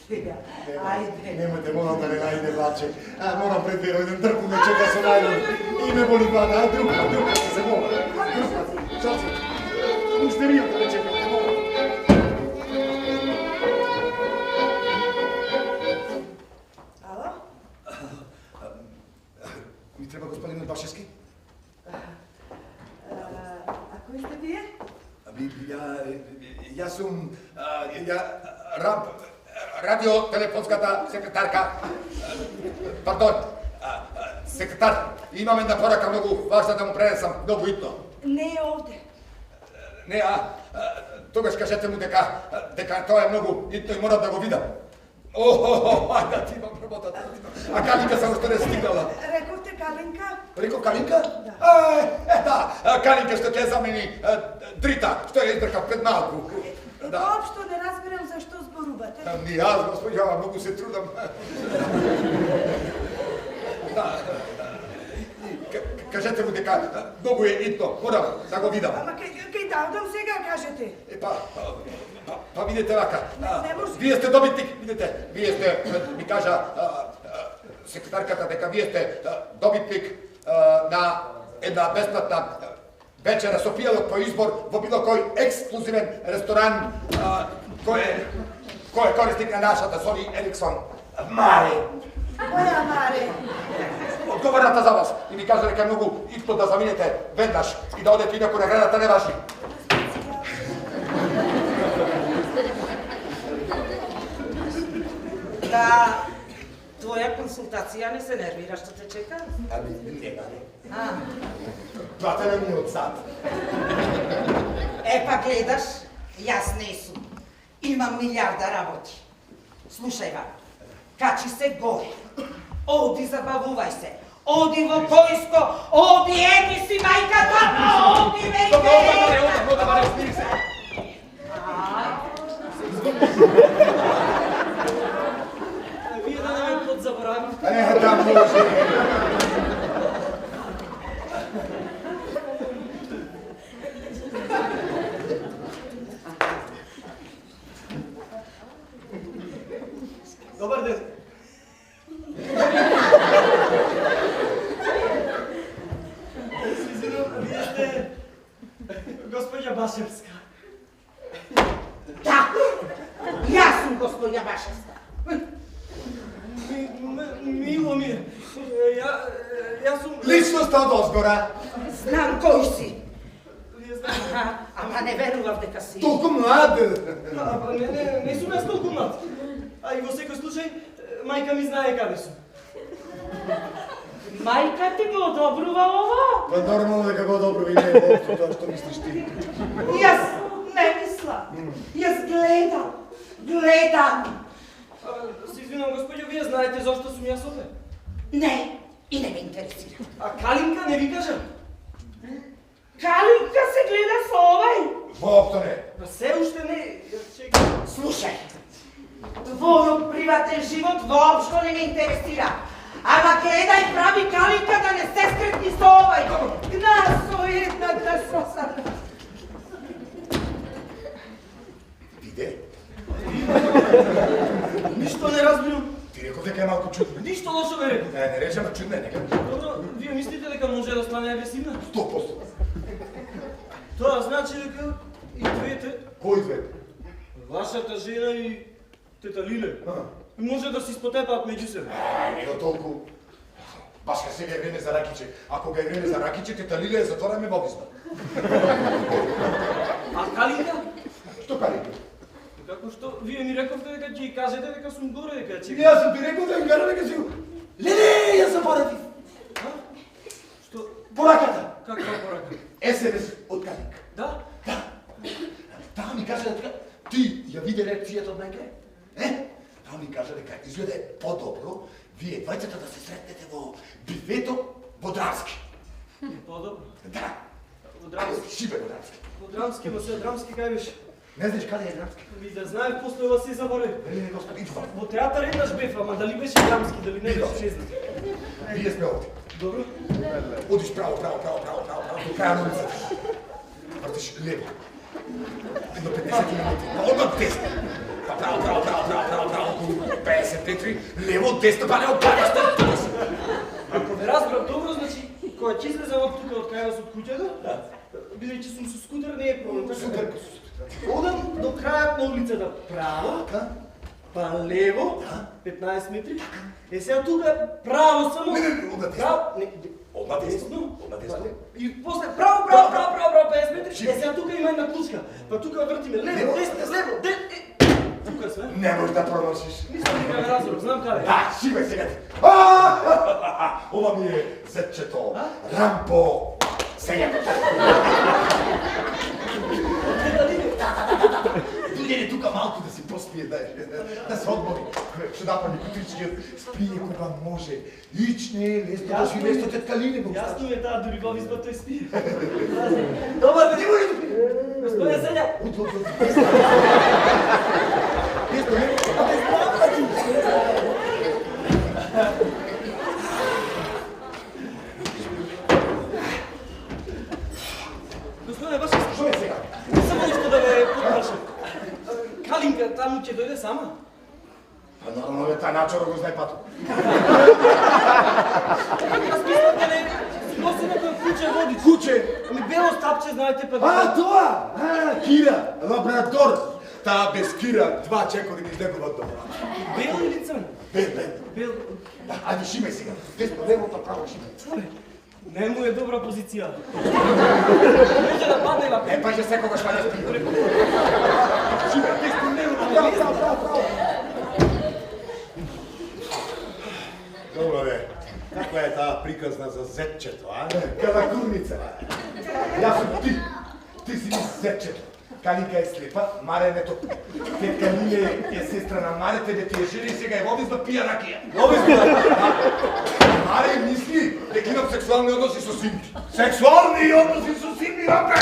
Стига. Ајде. Немојте, морам да не најде Владче. Морам пред веро еден дрпу ме чека со најден. И ме боли глада, друга се се мола. Шаци, мустеријата ме чека, те мола. Ало? Ми треба господин Башевски? А кој сте вие? Јас сум радиотелефонската секретарка. Пардон, секретар. Имам една порака многу важна да му пренесам, многу итно. Не е овде. Не, тогаш кажете му дека тоа е многу итно и морам да го видам. Ајде да ти имам работата. А Калинка само што не стигнала. Рековте Калинка? Реков Калинка? Да, Калинка што ќе замени Дрита, што ја избркав пред малку. Воопшто не разбирам зашто зборувате. Ни јас, господја, многу се трудам. Да. Кажете му дека многу е итно, морам да го видам. Ама кај да одам сега, кажете. Па видите вака. Не може. Вие сте добитник, видите. Вие сте, ми кажа секретарката дека вие сте добитник на една бесплатна вечера со пијалок по избор во било кој ексклузивен ресторан кој е корисник на нашата Сони Ериксон. Маре. Која Маре? Одговарната за вас и ми кажа дека е многу итно да заминете веднаш и да одете инаку наградата не важи. Да, твоја консултација не се нервира што те чека? Нема. Платена ми од сад. Па гледаш, јас не сум. Имам милиарда работи. Слушај ва, качи се горе. Оди забавувај се. Оди во поиско, оди еди си мајката, оди веќе. Добро, Маре, спири се. Вие да не ме подзаборавите. Да може. Добар ден. Вие сте госпоѓа Башевска. gospođa Baševska? Milo mi je. Ja sam... Ličnost od ozgora. Znam koji si. Вие знаете. Ама не верував дека си. Толку млад. Не сум јас толку млад. А и во секој случај, мајка ми знае каде сум. Мајка ти го одобрува ова? Па нормално дека го одобрува и не е воопшто тоа што мислиш ти. Јас не мисла. Јас гледам. Гледам. Се извинам, господјо, вие знаете зошто сум јас овде? Не, и не ме интересира. А Калинка не ви кажа? Калинка се гледа со овај. Воопшто не. Па се уште не... Чекай. Слушај, твојот приватен живот воопшто не ме интересира. Ама гледај прави Калинка да не се скретни со овај. Гна со едната соса. Виде? Ништо не разбирам. Ти реков дека е малку чудна. Ништо лошо не реков. Не речем чудна, нека. Добро, вие мислите дека може да стане агресивна? 100%. Тоа значи дека и двете, Кои две? вашата жена и тета Лиле, може да си спотепаат меѓу себе. Не го толку. Баш ка сега е време за ракиче. Ако га е време за ракиче, тета Лиле ја затвораме во визма. А Калинка? Што Калинка? Како што вие ми рековте дека ќе ја кажете дека сум горе, дека ја чекам. Јас сум ти рекол да им кажа дека си... Леле, јас заборавив. Што? Пораката. Каква порака? СМС од Калинка. Да? Да. Таа ми кажа дека ти ја виде реакцијата од мајка? Таа ми кажа дека изгледа е подобро вие двајцата да се сретнете во бифето во Драмски. Подобро. Да. Во Драмски. Шибе во Драмски. Во Драмски, но се Драмски кај беше? Не знаеш каде е Драмски? Ви да знаев, после ова си заборев. Вели господи, идва. Во театар еднаш бев, ама дали беше Драмски, дали не беше, не знам. Вие сме овде. Добро? Одиш право, до краја на улицата. Вртиш лево. Едно 50 минути. Па одмah десно. Па право, околу 50 метри. Лево, десно, па не опадаш. Ако ме разбрав добро, значи, кога ќе излезам од тука, од кај вас од куќата, бидејќи сум со скутер, не е проблем. Супер. Одам до крајот на улицата право, па лево, 15 метри. Е сега тука право само. Не, одмah десно. Право, Одмah десно. десно. Одмah десно. И после право, 50 метри. Е сега тука има една клучка. Па тука вртиме лево, десно, лево, тука сме. Не можеш да промашиш. Мислам дека ме разбрав, знам каде. Да, шибе сега ти. Ова ми е зетчето. Рампо. Сега. Дојде тука малку да си поспие, да се одмори. Што напали кутричкиот, спие кога може. Ичне, лесно да си лесно тетка Лиле. Јасно ми е таа дури во визба тој спие. Добар ден. Господе Сења. Господе, баш Што е сега? само нешто да ве попрашам. Калинка таму ќе дојде сама? Па нормално е таа начаро го знае патот. Јас мислам дека си носи некој куче води. Куче! Ами бело стапче, знаете па. Тоа! Кира, лабрадор. Таа без Кира, два чекори ги излегуваат до врата. Бел или црн? Бел. Бел. Да, ајде шиме сега. Десно, лево, па право шиме. Не му е добра позиција. Може да падне вака. Не, па ќе секогаш ваѓа спи. Шиме, десно, лево, право. Добро бе. Каква е таа приказна за зетчето, а? Калакурница. Јас сум ти. Ти си ми зетчето. Калинка е слепа, Маре е нето. Тетка Лиле е сестра на Маре, тебе ти е жена и сега е во визба пија ракија. Во визба? Маре мисли дека имам сексуални односи со синки. Сексуални односи со синки, опе!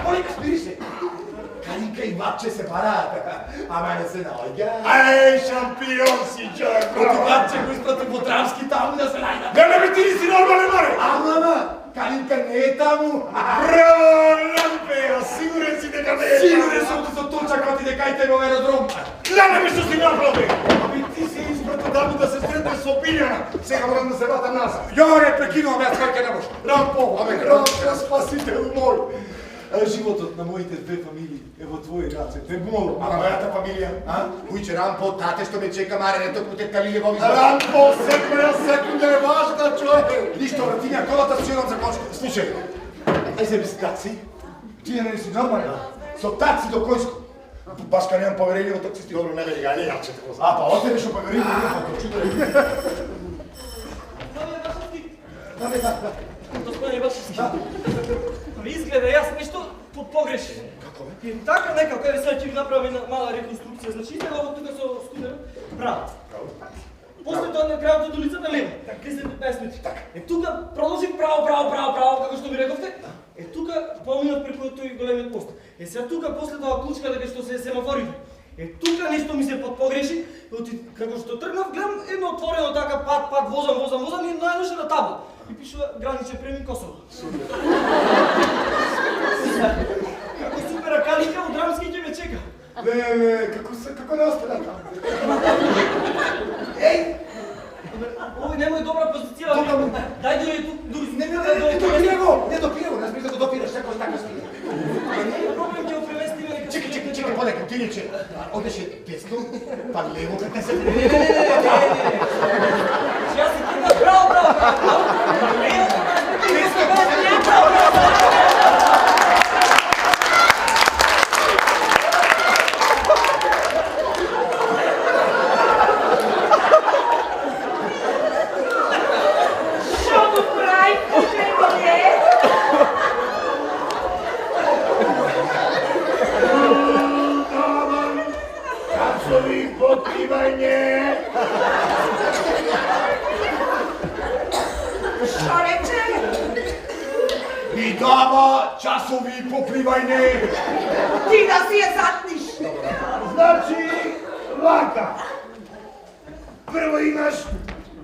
Олека, спири се. Калинка и Вапче се бараат, ама не се наоѓа. Ај, шампион си, човек, браво! Вапче го испрати во Драмски таму да се најда. Не би ти си нормален, Маре! Ама, Калинка не е таму. Браво, Лампео, сигурен си дека не е таму. Сигурен сум со точакот и дека ите во аеродром. Не ми што си направил, бе! Аби ти си испрати таму да се сретнеш со Пилјана. Сега морам да се вратам назад. Ја не прекинувам, јас кај не може. Рампо, абе, Рампо, спасител мој. Животът на моите две фамилии е во твои раце. Те молам. А мојата фамилија, а? Ујче Рампо, тате што ме чека марене, токму те калиле во визор. Рампо, секоја секунда е важна, човек. Ништо, вратиња, колата си одам за кочка. Слушај, ај себе си такси. Ти не си нормален. Со такси до Којско. Баш ка немам поверение во таксисти, добро не вели га, не јаче тако. А, па оте нешто поверение, не чудо. Господине Башевски, ми изгледа јас нешто погрешив. Како бе? И така некако, еве сега ќе ви направам една мала реконструкција. Значи, идете ово тука со скутерот, право. После тоа на крајот од улицата лево, кресете 50 метри. Е тука продолжи право, како што ми рековте. Е тука поминав преку тој големиот мост. Е сега тука после тоа клучката кај што се семафорите. Е тука нешто ми се погреши, како што тргнав, гледам едно отворено така пат, возам и најдош на табла. И пишува граничен премин Косово. Како супера калика од Драмски ќе ме чека. Леле, како не остана таму? Еј! Овој немој добра позиција. Дај дури тук, дури. Не допира го, не смеш да го допираш, секој така стига. Не е проблем, ќе го преместиме нека. Чекай, полека, ти рече, одеше десно, па лево, 50 Не. Јас си кога браво. И дава часови покривање. Ти да си ја затниш. Значи, вака. Прво имаш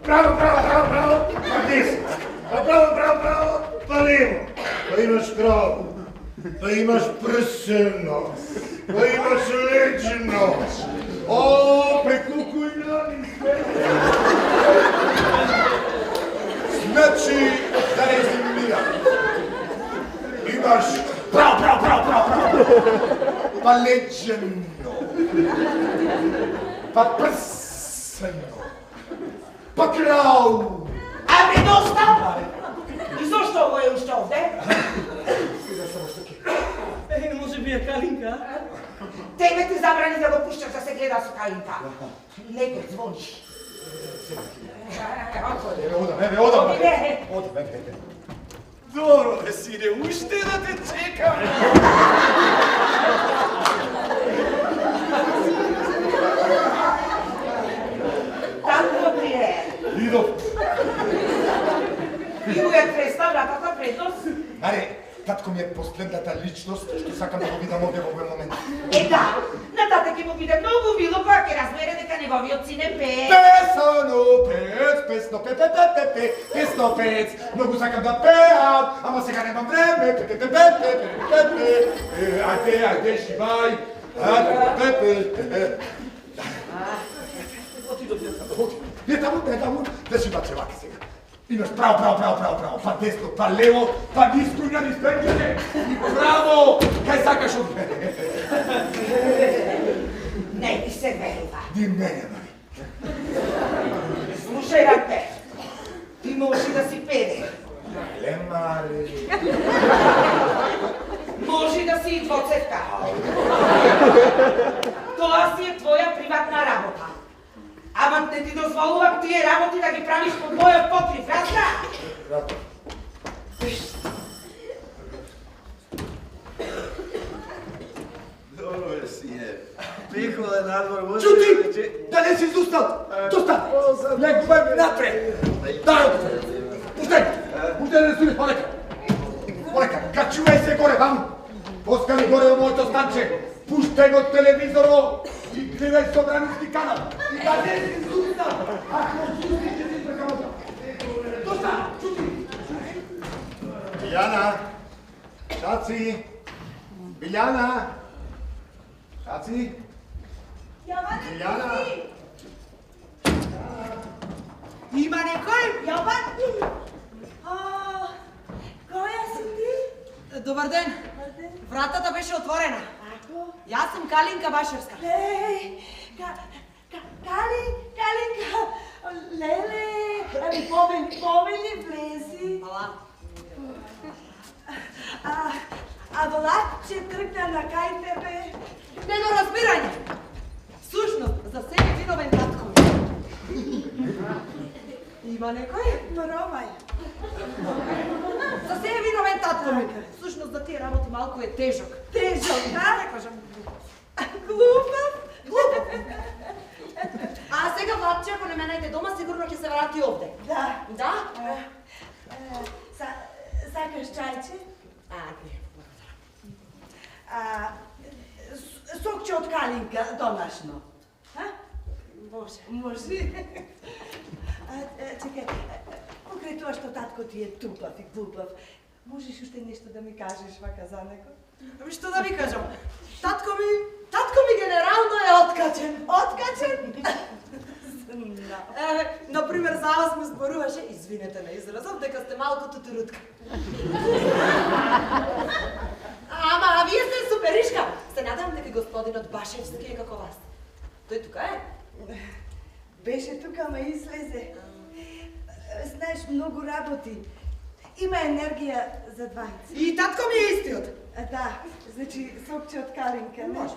право, па десно. Па право, па лево. Па имаш краво. Па имаш прсено. Па имаш лечено. О, прекукуј на све. Значи, да резимирам. Имаш право. Па лечено. Па прсено. Па крау. Ами доста? И зошто го е уште овде? Може би е калинка. Тебе ти забрани да го пушташ да се гледа со калинка. Лего звониш. Одам. Добро, бе, сине, уште да те чекам. Таму ти е. Идов. И му ја представ вратата пред нас. Аре, татко ми е последната личност, што сакам да го видам овде во овој момент. Е да, нататък ќе му биде многу мило, па ќе разбере дека неговиот син е пее. Песнопец, многу сакам да пеам, ама сега немам време. Ајде, шивај. Не таму, да шиваче вака сега. Имаш право, па десно, па лево, па ниско и низ пенгите. И право, кај сакаш од мене. Не ти се верува. Ди мене, мари. Слушај, Ранпе, ти можеш да си педе. Ле, мари. Може да си и двоцевка. Тоа си е твоја приватна работа. Ама не ти дозволувам тие работи да ги правиш под мојот покрив, разбра? Добро, сине. Пихоле надвор, може Чути! Да не си изустал! Доста! Легувам напред! Дай! Пустай! Пустай да не студиш, полека! Полека, качувај се горе, ваму! Поскали горе во моето станче! Пуштай го телевизоро и гледај Собраниски канал! И да не си изустал! Ако изустиш, ќе си прекамата! Доста! Чути! Биljana! Шаци! Биljana! Шаци! Биljana! Има некој? Јован? Која си ти? Добър ден. Вратата беше отворена. Ако? Јас сум Калинка Башевска. Лей, Калинка, леле, ами повели влези. Ала. А влад, че тръгна на кай тебе? Недоразбирање. Всушност, за себе виновен татко. Има некој? Пробай. За себе виновен татко ми. Всушност, за тие работи малку е тежок. Тежок, Да, не кажам. Глупав? А сега, Владче, ако не ме најде дома, сигурно ќе се врати овде. Да. Да? Сакаш чајче? Не. Сокче од Калинка, домашно. Може. Може. Чекай, покрај тоа што татко ти е тупав и глупав, можеш уште нешто да ми кажеш вака за него? Ами што да ви кажам? Татко ми генерално е откачен. Откачен? Например, за вас ме зборуваше, извинете на изразов, дека сте малку тутурутка. Ама, вие сте суперишка. Се надам дека господинот Башевски е како вас. Тој тука е? Беше тука, ама излезе. Знаеш, многу работи. Има енергија за двајца. И татко ми е истиот. Да, значи сокче од Калинка, не? Може.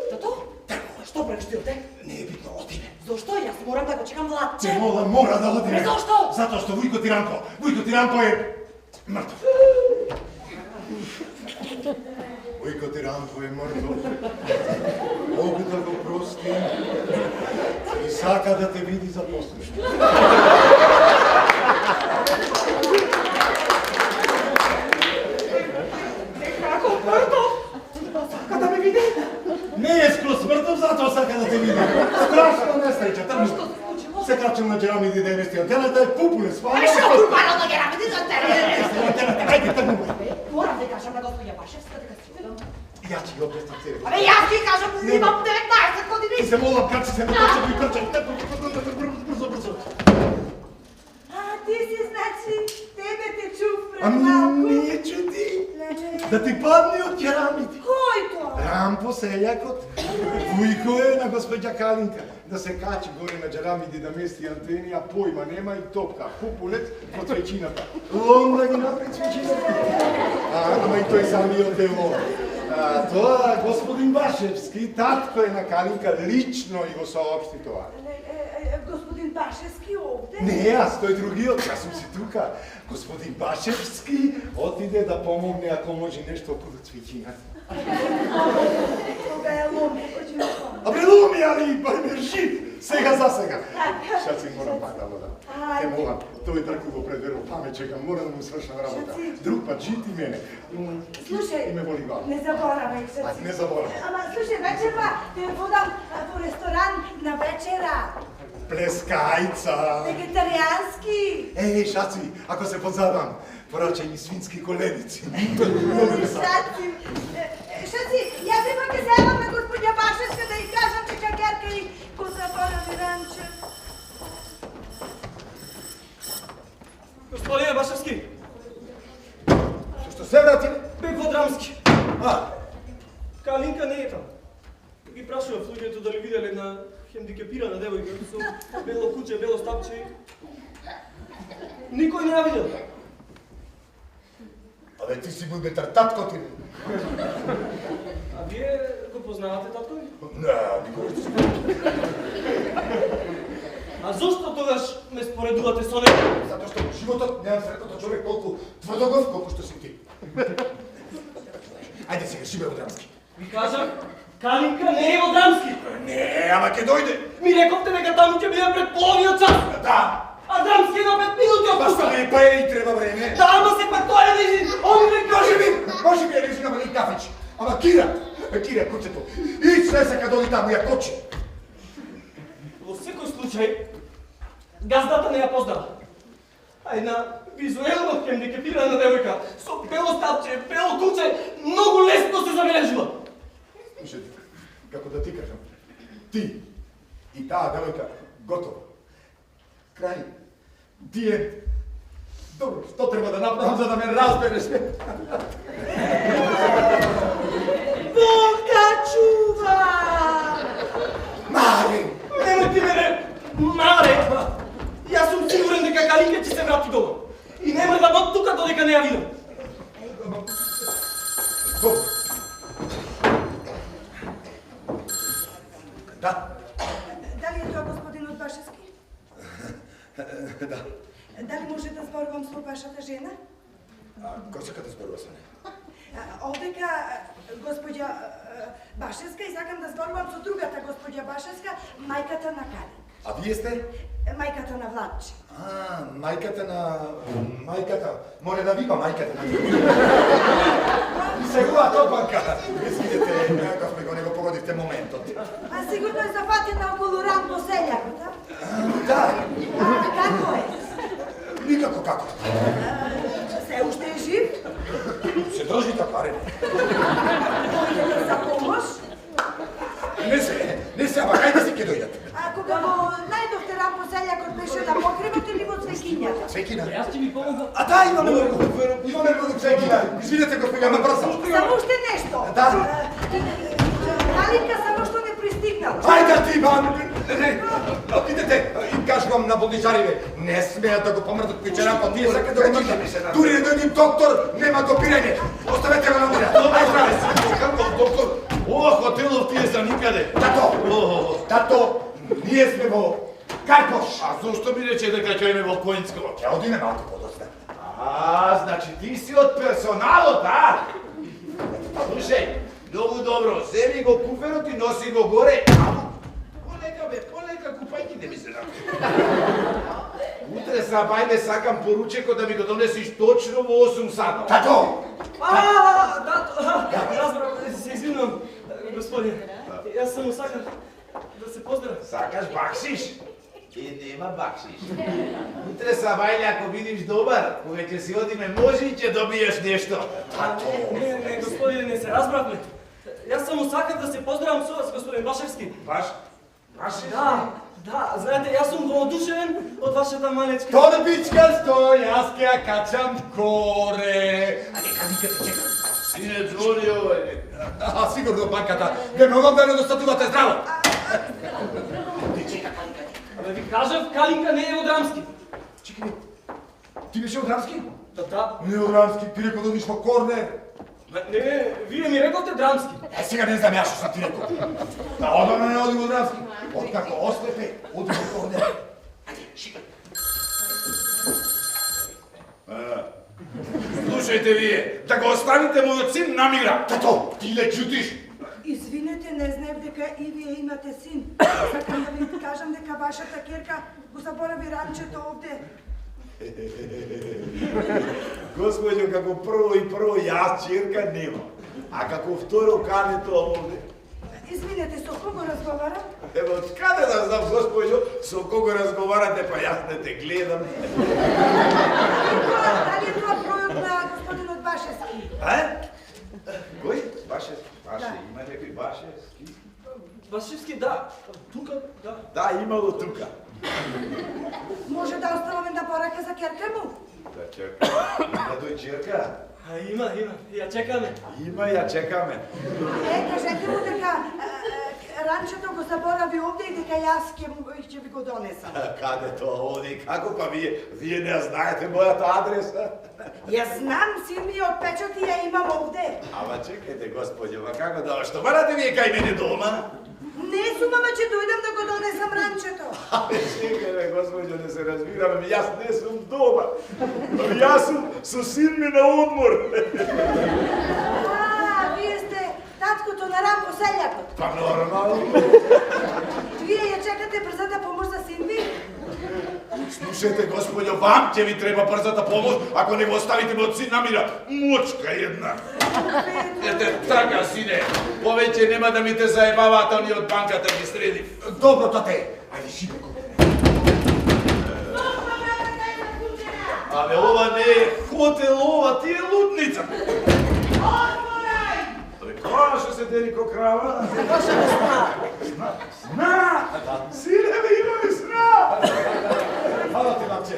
Тато? Што правиш ти овде? Не е битно, отиде. Зошто? Јас морам да го чекам Владче. Мора да одиме. Зошто? Затоа што Вујко Тиранко е мртов. Вујко Тиранко е мртов. Бог да го прости и сака да те види за последно. Како мртов? Сака да ме види? Не е скроз мртов, затоа сака да те види. Страшна несреќа, тргни. Што се случило? Се качам на Джерамиди да инвести антената, е пупуле, спава. Ами што курбано да ги работи за тебе? Антената, ајде, тргни. Морам да кажам на господја Башевска дека си одам. Ја ќе го обяснам себе. Абе, јас ти кажам, имам 19 години. И се молам, качи се, и крчам. Брзо. Ти си, значи, тебе те чув пред Ами малку. не е чуди. Леле. Да ти падне од керамите. Кој тоа? Рампо селјакот. Вујко е на госпоѓа Калинка. Да се качи горе на Джерамиди да мести антени, а појма нема и топка. Пупулет по цвеќината. Лом да ги направи цвеќината. Ама и тој самиот е лом. Тоа господин Башевски, татко е на Калинка, лично и го соопшти тоа. Господин Башевски овде? Не, аз тој другиот, јас сум си тука. Господин Башевски отиде да помогне ако може нешто околу цвеќината. Кога е лом, хоće на pomoć. А прелуми, али барем е жив, сега за сега. Шаци, морам пак да водам. Те молам, тој тако го предверил памет, чекам, морам да му свршам работа. Друг пат жити мене. Слушај, И ме боли глава. не заборавај, Шаци. Ајде, не заборавам. Ама, слушај, вечерва те водам во ресторан на вечера. Плескајца. Вегетаријански. Еј, Шаци, ако се позабам, порачај ми свински коледици. Шаци, јас сепак ќе се јавам на господја Башевска да ја кажам че чакерка и го заборави ранче. Господине Башевски, Што се врати? бев од Рамски. Калинка не е там. Ги прашував луѓето дали виделе на хендикепирана девојка со бело куче, бело стапче. Никој не ја видел. Абе, ти си будбетар, татко ти. А вие го познавате татко ми? Не, никој што си. А зошто тогаш ме споредувате со него? Затоа што во животот немам сретното човек толку тврдогов колку што си ти. Ајде сега, шибе од Рамски. Ви кажам, Калинка не е од Рамски. Не, ама ќе дојде. Ми рековте дека таму ќе биде пред половиот час. Да. А Драмски е на 5 минути од тука. Па е и треба време. Да, ама сепак тоа е нежин. Он ме Може би е нежин, ама не кафич. Ама Кира, куцето. И се сака дојде таму, ја кочи. Во секој случај, газдата не ја познава. А една визуелно хендикепирана девојка со бело стапче, бело куче, многу лесно се забележува. kako da ti kažem, ti i ta devojka, gotovo. Kraj. Dijent. Dobro, što treba da napravim za da me razbereš? Bog da čuva! Mare! Nemoj ti mene, Mare! Ja sam сигурен дека Калинка ќе се врати дома. И нема да бод тука додека не ја видам. Dobro. Da? Da li je to gospodin od Baševski? Da. Da li može da зборувам со вашата жена? Ko se kada zborува sa ne? Овдека госпоѓа Башевска и сакам да зборувам со другата госпоѓа Башевска, мајката на Калинка. A vi jeste? Мајката на Владче. Majkata na... Majkata. More da viva majkata na... Segura to banka. Izvidite kako smo го него погодивте моментот. А сигурно е зафатена околу Рамбо селјакот, а? Да. Како е? Никако како. Се уште е жив? Се држи така, ре. Дојдете за помош? Не се, ама кај си ќе дојдат? А кога го најдовте Рамбо селјакот беше на покривот или во цвекињата? Цвекина? Јас ќе ви помогам. А да, имаме много цвекина. Извинете, господја, набрзам. Само уште нешто. Да. Калинка само што не пристигнала. Ајде ти, бан! Идете, им кажувам на болничариве, не смеат да го помрдат пичерапот, тие сакат да го мрдат. Дури да дојде доктор, нема допирање. Оставете го на мира. Ај, здраве си. Каков доктор? Ова хотелов ти е за никаде. Тато, ние сме во Карпош. А зошто ми рече дека ќе име во Коинско? Ќе одиме малку подоцна. Значи ти си од персоналот, а? Слушај, многу добро, земи го куферот и носи го горе. Полека купајки да ми се Утре сабајде сакам поручеко да ми го донесиш точно во 8 сата. Тато! Разбрав, се извинувам, господине. Јас само сакам да се поздравам. Сакаш бакшиш? Нема бакшиш. Утре сабајле, ако видиш добар, кога ќе си одиме може и ќе добиеш нешто. Не, господине, не се разбравме. Јас само сакам да се поздравам со вас, господин Башевски. Башиш? Да, знаете, јас сум воодушевен од вашата малечка. То да пичка, јас ќе ја качам коре. А нека никаде чека. Сине, звони овај. Сигурно банката. Ве многу да недостатувате здраво. Абе ви кажав, Калинка не е од Рамски. Чекай, ти беше од Рамски? Да. Не од Рамски, ти рекол да одиш во Корнер. Не, вие ми рековте Драмски. Сега не знам јас што сам ти рекол. Да, одамна не оди во Драмски. Откако ослепе, оди во Корнер. Ајде, шикай. Слушајте вие, да го оставите мојот син на мира. Тато, ти ле ќутиш. Извинете, не знаев дека и вие имате син. Сакам да ви кажам дека вашата керка го заборави ранчето овде. Господјо, како прво јас черка немам, а како второ кането овде. Извинете, со кого разговарам? Ево, од каде да знам, господјо, со кого разговарате, па јас не те гледам. Дали е тоа бројот на господинот Башевски? Кој? Башевски? Има некој Башевски? Башевски, да. Тука, да. Да, имало тука. Може да оставаме на порака за керка му? Да чека. Има тој черка? Има, ја чекаме. Има, ја чекаме. Кажете му дека ранчето го заборави овде и дека јас ќе ви го донесам. Каде тоа оди? Како па вие не знаете мојата адреса? Ја знам, син ми од печат и ја имам овде. Ама чекайте, господјо, како да, што барате вие кај мене дома? Не сум, ама ќе дојдам да го донесам ранчето. Абе, чекај, господјо, не се разбираме, јас не сум дома. Јас сум со син ми на одмор. Вие сте таткото на Рамбо селјакот. Па нормално. Вие ја чекате брзата помош за син ви? Слушајте, господјо, вам ќе ви треба брзата помош, ако не го оставите мојот син на мира. Мочка една. Ете, така, сине, повеќе нема да ми те заебаваат, они од банката ги средив. Добро, тате. Ајде, шипе го. Абе, ова не е хотел, ова ти е лудница. Отворај! Абе, кој Ona što se deri ko krava? Sna! Sineve imali sna! Hvala ti, babče.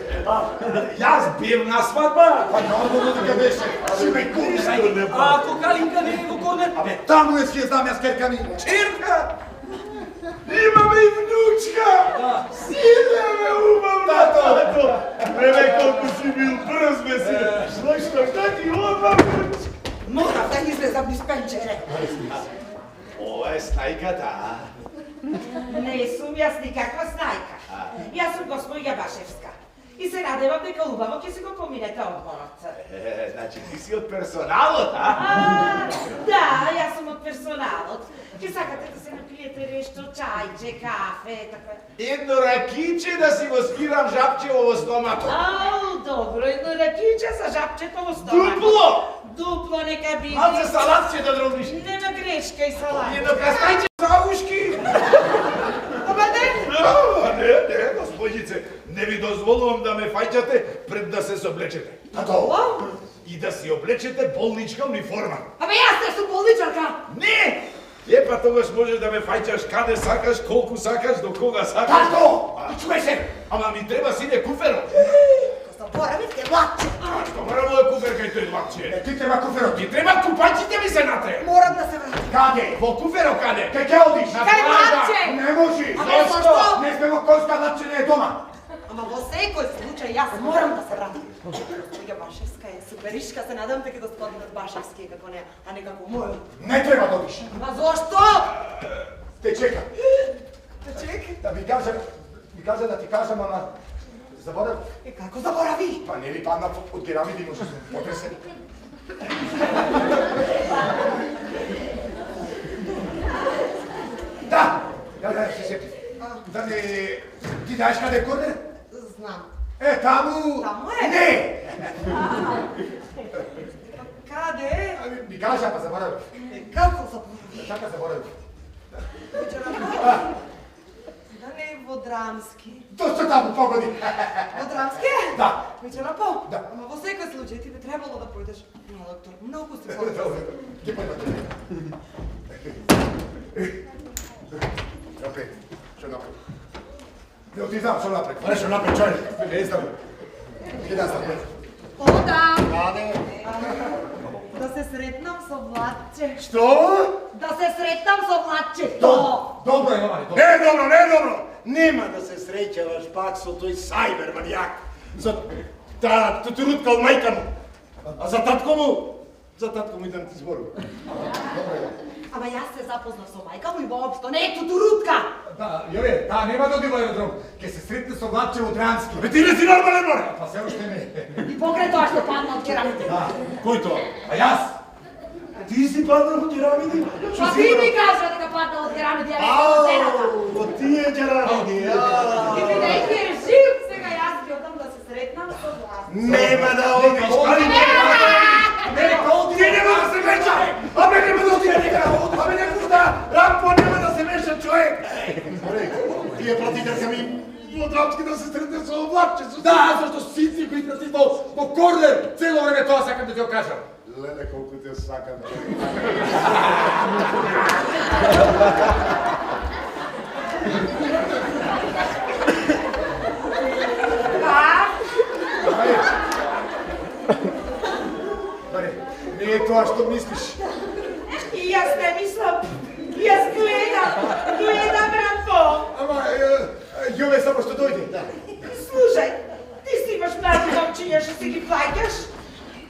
Jaz bil na svadba! Pa normalno da ga veše. Si me kušaj. A ako Kalinka ne je v koner? Абе, таму е си ја знам јас керка ми. Čirka! Imame i vnučka! Sineve ubavna! Tato! Vreme koliko si bil brz, mesine! Što ti odmah vnučka? Moram da izlezam iz penčere. Ova je snajkata. Ne sum jaz nikakva snajka. Jaz sam gospođa Baševska. I se nadevam дека убаво ќе си го поминете одморот. Значи ти си од персоналот, а? Да, јас сум од персоналот. Ќе сакате да се напиете нешто, чајче, кафе, така. Едно ракиче да си го спирам жапчево во стомакот. Ау, добро, едно ракиче са жапчето во стомакот. Дупло! Дупло нека биде. Малце салат ќе да дробиш. Нема грешка и салат. Едно кастајче заушки. Ама не. Не, господице, не ви дозволувам да ме фаќате пред да се соблечете. Ало? И да си облечете болничка униформа. Абе јас не сум болничарка. Не! Па тогаш можеш да ме фаќаш каде сакаш, колку сакаш, до кога сакаш. Тато! Чуе се! Ама ми треба сине куферо. Заборавивте влакче. Што мора моја куфер кај тој влакче? Ти треба куферот. Ти треба купањите ми се натре. Морам да се вратам. Каде? Во куферо каде? Ке ќе одиш? На Кај плажа. влакче? Не можеш. Абе, зашто? Не сме во Којска, лапче не е дома. Ама во секој случај јас морам да се вратам. Господја Башевска е суперишка, се надам дека господинот Башевски е како неа, а не како мој. Не треба да одиш. Ма зошто? Те чека. Те чек? Да ми кажа да ти кажам, ама заборав. И како заборави? Па не ли падна од керамиди, може сум потресен. Да, се сетив. Да не, ти знаеш каде е корнер? Знам. Е, таму. Таму е? Не. Каде? Ми кажа, па заборавив. Како заборави? Така заборавив. Да не е во Драмски. Точно таму погоди. Во Драмски? Да. Вечерапо? Да. Ама во секој случај ти би требало да појдеш на доктор. Многу се Добре, болни. ќе појдам. Напред, што напред? Не отидам, што напред? Аре, што напред, човек? Не знам. Кида сам. Одам! Каде? Да се сретнам со Владче. Што? Да се сретнам со Владче. Добро е, Јоване, добро. Не е добро, не е добро. Нема да се среќаваш пак со тој сајбер манијак. За таа тутурутка од мајка му. А за татко му идам ти зборувам. Добро е. Ама јас се запознав со мајка му и воопшто не е тутурутка. Да, Јове, таа нема да оди во аеродром. Ке се сретне со Владче во Дрански. Бе, ти не си нормален, море? Па се уште не. И покрај тоа што падна од керамите. Кој тоа? А јас? Ти си паднал од керамиди? Па ти ми кажа дека падна од керамите, ја не сум дената. Од тие керамиди, И бидејќи е жив, сега јас ги одам да се сретнам со Владче. Нема да одиш, али ти нема да се меша! Абе, нема да оди некаде! Абе, не пушта! Рампо нема да се меша, човек! Тие пратителка ми во Драмски да се сретне со Владче, Да, зашто сите кои прати во корнер, цело време тоа сакам да ти го кажам. Леле, колку те сакам. Не е тоа што мислиш. И јас не мислам. Јас гледам Рамбо. Ама, Јове само што дојде. Да. Слушај, ти си имаш млади момчиња што си ги плаќаш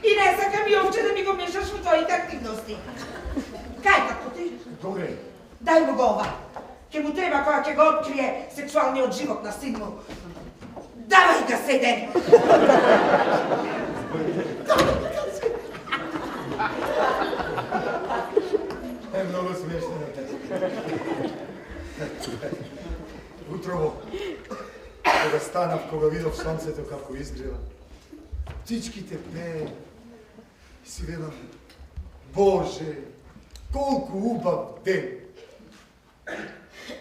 и не сакам и овче да ми го мешаш во твоите активности. Кај како ти? Добре. Дај му го ова. Ке му треба кога ќе го открие сексуалниот живот на син му. Давај ga седен. Е многу смешно. Утрово, кога станав, кога видов сонцето како изгрева, птичките пее и си велам, Боже, колку убав ден.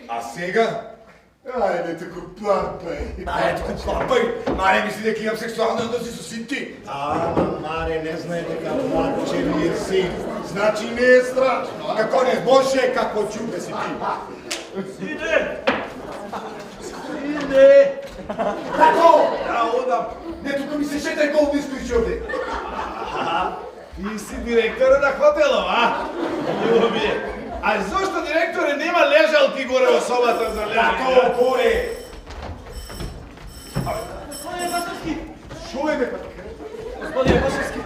А сега, ајде тако плапај. Ајде туку клапај, Маре мисли дека имам сексуални односи со син ти. Маре не знае дека Владче ми е син. Значи не е страшно. Како не, Боше, како чубе си ти. Сине! Сине! Како? Ja odam. Не, тука ми се шетай голубинско и чубе. Ти си директора на хотелов, а? Љуби. А зошто директоре нема лежалки горе во собата за лежање? Како горе? Gospodine Baševski! Шо е бе? Gospodine Baševski!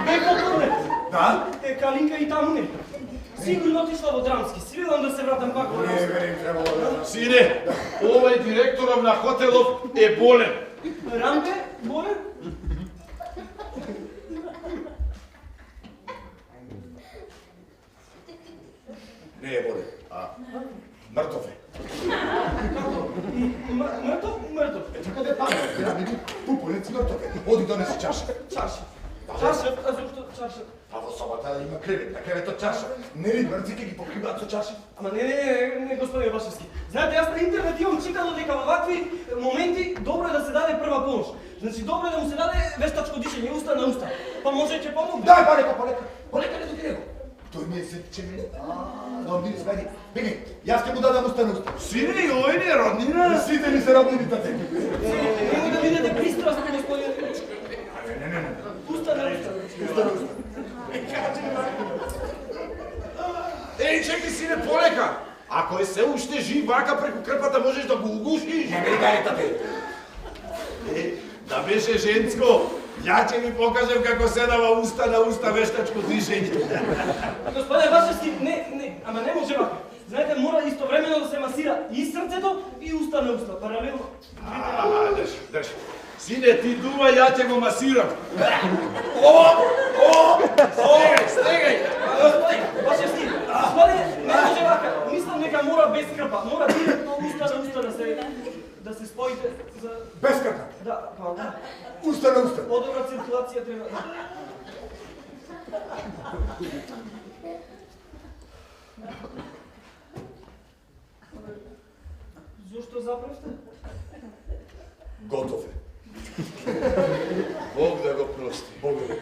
Бе по-добре! Да? Калинка и таму не. Сигурно отишла во Драмски. Свилам да се вратам пак во Не, Драмски. верим, требало да... Сине, овај директоров на хотелов е болен. Рамте, болен? Не е болен, а мртов е. Мртов? Мртов. Така да е памет, ради пупулец мртов е. Оди донеси чаша. Чаршав. Чаршав? А зашто чаршав? А во собата има кревет, на креветот чаша. Нели мртвите ги покриваат со чаша? Ама не, господине Башевски. Знаете, јас на интернет имам читано дека во вакви моменти добро е да се даде прва помош. Значи, добро е да му се даде вештачко дишење, уста на уста. Па може ќе помогне. Дай, полека, полека. Полека не доти него. Тој ми е сечемен. Да он види, сведи. Беги, јас ќе му дадам уста на уста. Сине, и овој не е роднина. Сите ни се роднини, тате. Немој да видите пристрасно, господине. Не. Уста на уста. Уста на уста. Еј, чекај, сине, полека. Ако е се уште жив, вака преку крпата можеш да го угушиш. Не ме дај, тате. Да беше женско, ја ќе ви покажем како се дава уста на уста вештачко дишење. Господине Башевски, не, ама не може вака. Знаете, мора истовремено да се масира и срцето и уста на уста, паралелно. Држи. Сине, ти дува, ја ќе го масирам. Стегај. Башевски, господине, не може вака. Мислам дека мора без крпа. Мора директно уста на уста да се споите за... Без крпа. Да, па да. Уста на уста. Подобра циркулација треба. Зошто заправте? Готов е. Бог да го прости. Бог да го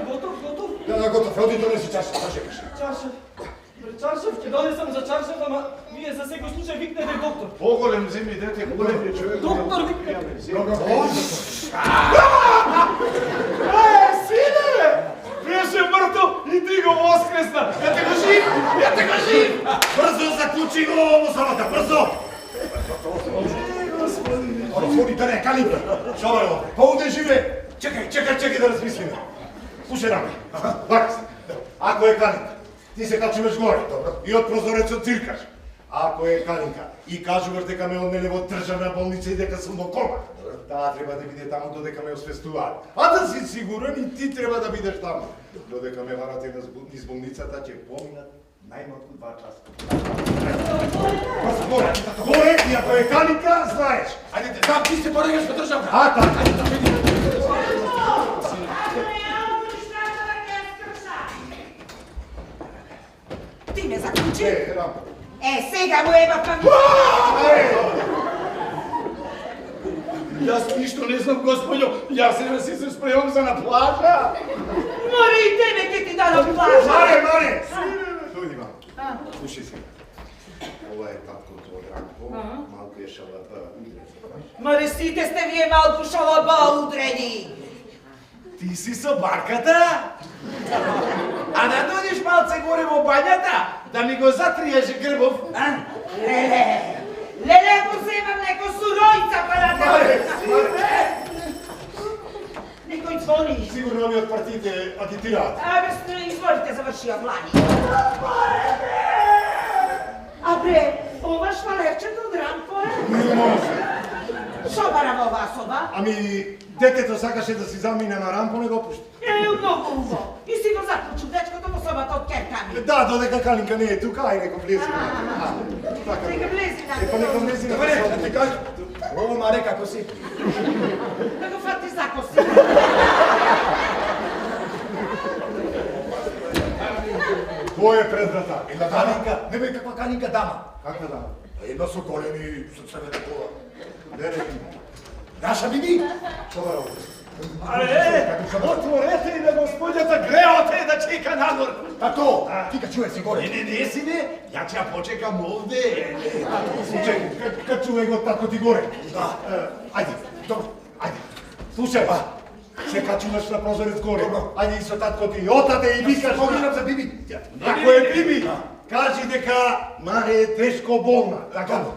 Готов? Да, готов. Оди донеси чаша, да чекаш. Чаршав. Чаршав, ќе донесам за чаршав, ама вие за секој случај викнете доктор. Поголем земи дете, голем е човек. Доктор викнете. Сине! Беше мртов и ти го воскресна. Ја те го жив! Брзо заклучи го во собата, брзо! Господи, да не, Калинка! Шо па овде живе! Чекај да размислиме. Слушај раме, вака се. Ако е Калинка, ти се качуваш горе, добро, и од прозорецот циркаш. Ако е Калинка и кажуваш дека ме однеле во државна болница и дека сум во кома, таа треба да биде таму додека ме освестуваат. А да си сигурен и ти треба да бидеш таму. Додека ме варате низ болницата, ќе поминат најмалку 2 часа. Горе, и ако е Калинка, знаеш. Ајде, там ти се порегаш во државна. А, така. Ти ме заклучи? Рампа. Сега му еба памет. Јас ништо не знам, господјо. Јас сега си се спремам за на плажа. Море и тебе ќе ти дадам плажа. Маре! Дојди, мамо. Слушај се. Ова е таткото од Ранко. Малку е шалата удрена. Море, сите сте вие малку шалаба удрени. Ти си со барката? А да дојдеш малце горе во бањата, да ми го затриеш грбов, а? Леле, ако се имам неко суројца, па да Маре! Некој звони. Сигурно овие од партиите агитираат. Абе, изволите, завршија плани. Абе, ова швалерчето од Ранко е? Не може. Шо бара во оваа соба? Ами, детето сакаше да си замине на Рампо, не го пушти. Многу убаво. И си го заклучил дечкото во собата од керками. Да, додека Калинка не е тука, ај нека влези. Нека влези на Па нека влези на Добре, да собата. ти кажам. Ово, Маре, како си? Да го фати закоси. Кој е пред врата? Една Калинка. Не бе, каква Калинка дама? Каква дама? Една со големи, со црвена кола. Не, Наша биби? Што бара овде? Otvorete i da gospodjata greote da čeka nadvor. Tato, ti kad čuje si gore. Ne, sine, ja ću ja počekam ovdje. Slušaj, kad čuje go tako ti gore. Ajde, dobro, ajde. Slušaj, se kad čuvaš na prozorec gore. Ajde isto tatko ti otade i vikaš. Pogledam za Bibi. Ako je Bibi, kaži deka Mare je teško bolna.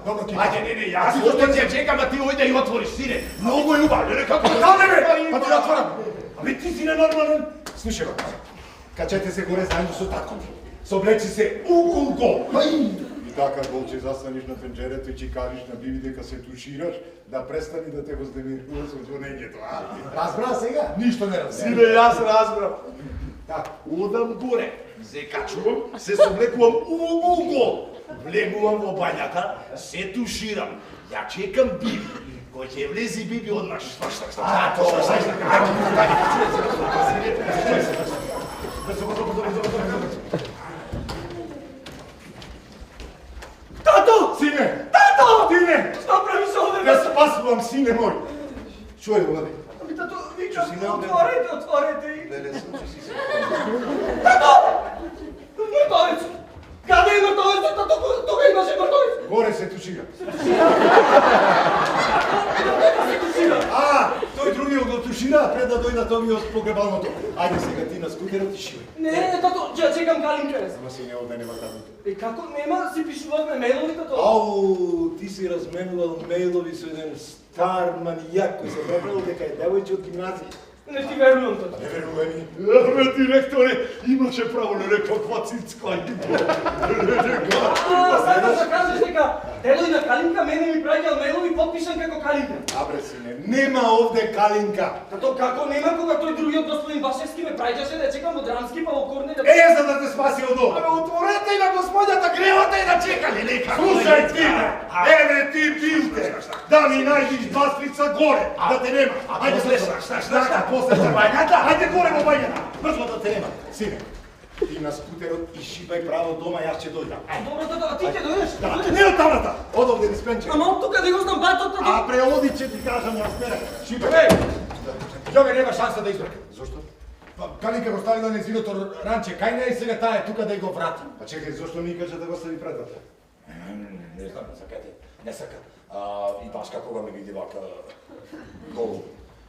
Dobro ti. Ajde, ne, ja si to te čekam da ti ujde i otvoriš, sine. Mnogo je ubavljeno, kako je Pa ti otvoram. A vi ti si nenormalan. Slušaj, kad ćete se gore zajedno sa tatkom, sobleči se u kulko. I takav golče zastaniš na penđeretu i će kažeš na Bibi дека се тушираш, да престани да те го здемирува со звонењето. Разбра сега? Ништо не разбра. Сине, јас разбрав. Удам горе, се качувам, се соблекувам у угол, влегувам во бањата, се туширам. Ја чекам Биби. Кој ќе влези Биби однаш. Тато! Сине! Тато! Сине! Што правиш овде? Те спасувам, сине мој! Чуј, влади. Ами, тато, викам, Што си наоде? отворете и... Леле, случи си се. Тато! Мртовец! Каде е мртовецот? Тато, тука имаше мртовец! Горе се тушира. Се тушира! Тој другиот го тушира пред да дојдат овие од погребалното. Ајде сега ти на скутерот и шивај. Не, тато, ја чекам Калинка. Ама сине, овде нема кабелто. И како нема, си пишувавме мејлови, тато? Ау, ти си разменувал мејлови со еден стар манијак кој се преправил дека е девојче од гимназија. Не ти верувам, тато. Не веруваме ми. Абе, директоре, имаше право на некаква цицка. Сакаш да кажеш дека дедој на Калинка мене ми праќал мејлови подпишан како Калинка. Абре, сине, нема овде Калинка. Тато, како нема кога тој другиот господин Башевски ме праќаше да чекам во Драмски, па во Корне да... За да те спаси од ова. Абе, отворете и на господјата гревата и да чекали нека. Слушај ти, еве ти пилте, да ми најдиш баслица горе, да те нема. Ајде, Шта? после бањата, ајде горе во бањата, брзо да те нема. Сине, ти на скутерот и шибај право дома, јас ќе дојдам. Добро, тато, а ти ќе дојдеш? Да, не од тамата, од овде низ пенче. Ама од тука да го знам батот, тато. А преоди ќе ти кажам на размера. Шибај. Ей! Јове нема шанса да избрака. Зошто? Па, Калинка го стави на незиното ранче, кај не е сега таа е тука да ја го врати. А чекај, зошто ми кажа да го стави предата? Не знам, сакате, не сака. И баш како га ме види вака голу,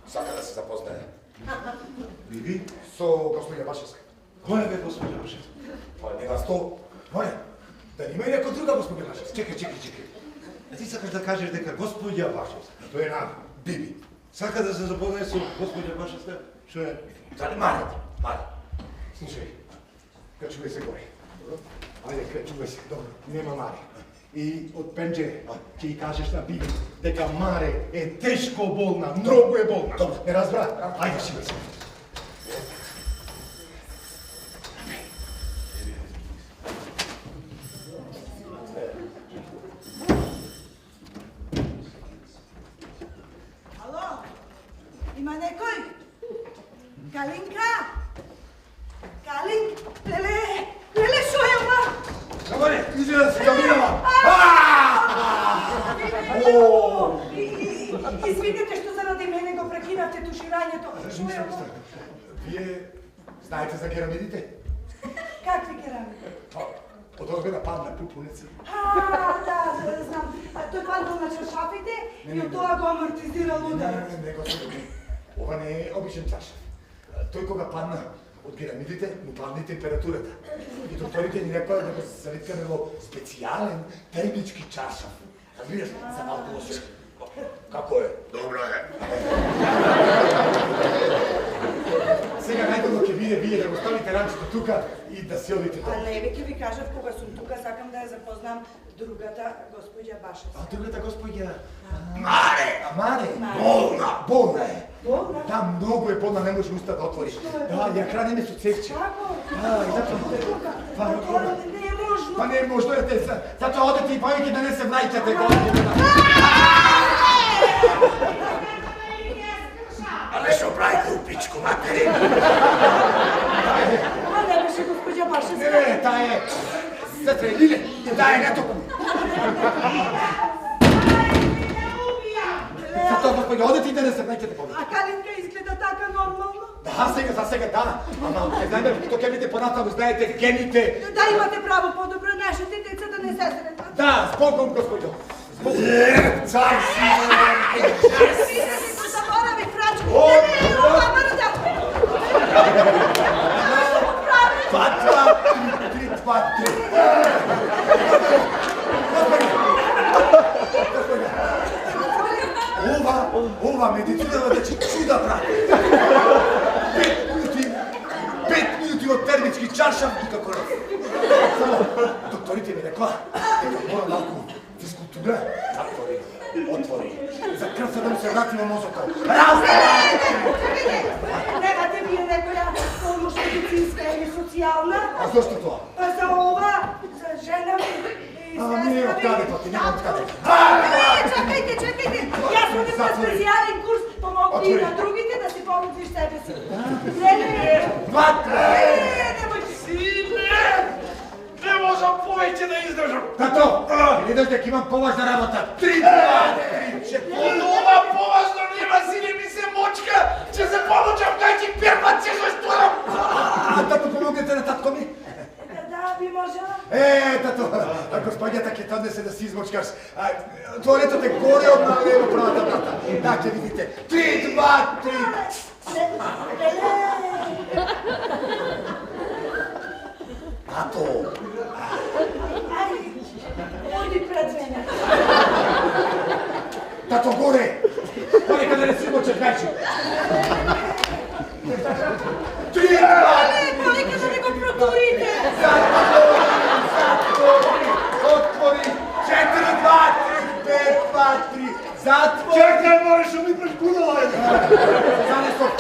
сака да се запознае. Биби? Со господја Башевска. Кој бе господја Башевска? Па нега сто. Море, да нема и некој друга господја Башевска. Чекај. А ти сакаш да кажеш дека господја Башевска, тој е на Биби, сака да се запознае со господја Башевска? Што е? Дали Маре. Слушај, качувај се горе. Ајде, качувај се, добро, нема Маре. И од пенџере ќе ја кажеш на Биби дека Маре е тешко болна, многу е болна. Добро, не разбра? Ајде, шивај се. Ало? Има некој? Калинка? Леле, шо е ова? Горе, излезе да се каминава. Извинете што заради мене го прекинавте туширањето. Шо е ова? Вие знаете за керамидите? Какви керамики? Од овде да падна пупунеци. Да, знам. Тој паднал на чаршафите и од тоа го амортизирал ударот. Не, господи. Ова не е обичен чаршаф. Тој кога падна од керамидите, му падна и температурата. И докторите ни рекоа да го завиткаме во специјален термички чаршаф. Разбираш, за малку лошо. Како е? Добро е. Сега најдобро ќе биде вие да го ставите ранчето тука и да си одите А тоа. леве ќе ви кажав кога сум тука, сакам да ја запознам другата госпоѓа Башевска. А другата господја? Маре! Маре? Болна! Болна е. Болна? Да, многу е болна, не може уста да отвори. Да, ја храниме со цевче. Како? И затоа... Тоа не е можно. Па не може да те... Затоа одете и повеќе да не се враќате. Але што прави купичко, матери? Ова не беше госпоѓа Башевска. Не, таа е... Сестре, Лиле, таа е не току. Зато, господи, одете да не се неćete pobiti. A Kalinka izgleda taka normalno. Da, za сега, да. Ама, не знаете, то ќе бидете понатаму, знаете, гените. Da imate pravo podobro, našите deca da ne se sretnu. Да, с Богом, господи. Цар си! Idete zaboravi Frančku. Ne, ova mrda. Два, три, два, три. Ова медицина да će чуда прави. 5 минути од термички чаршав и како раз. Само, докторите ми рекла, дека мора малку физкултура. Отвори. За крвта да му се врати во мозокот. Nemate vi nekoja pomoć medicinska ili socijalna? А зошто тоа? Pa za ova, za ženama i Ние од каде па, ти нема од каде. Čekajte, ja sam ima specijalni kurs, pomogli i na drugite da si pomogliš sebe si. Ne. Nemoj. Сине! Не можам повеќе да издржам. Тато, видиш дека имам поважна работа. 3, 2, 3, 4. Од ова поважно нема, сине ми се мочка, ќе се помочам кај ти перпат ќе го створам. Тато, помогнете на татко ми. Da bi možela? Тато, господјата ќе тонесе да си измочкаш. Туалетот е горе од на лево правата брата. Да, ќе видите. 3, 2, 3. Тато. Aj, odi pred mene. Тато, горе. Горе каде не си измочаш вече. 3, 2, Kolika da ne go proturite? Отвори! 4, 2, 3, 5, 2, 3. Затвори! Чекай, можеш да ми прекудала е. Занесов!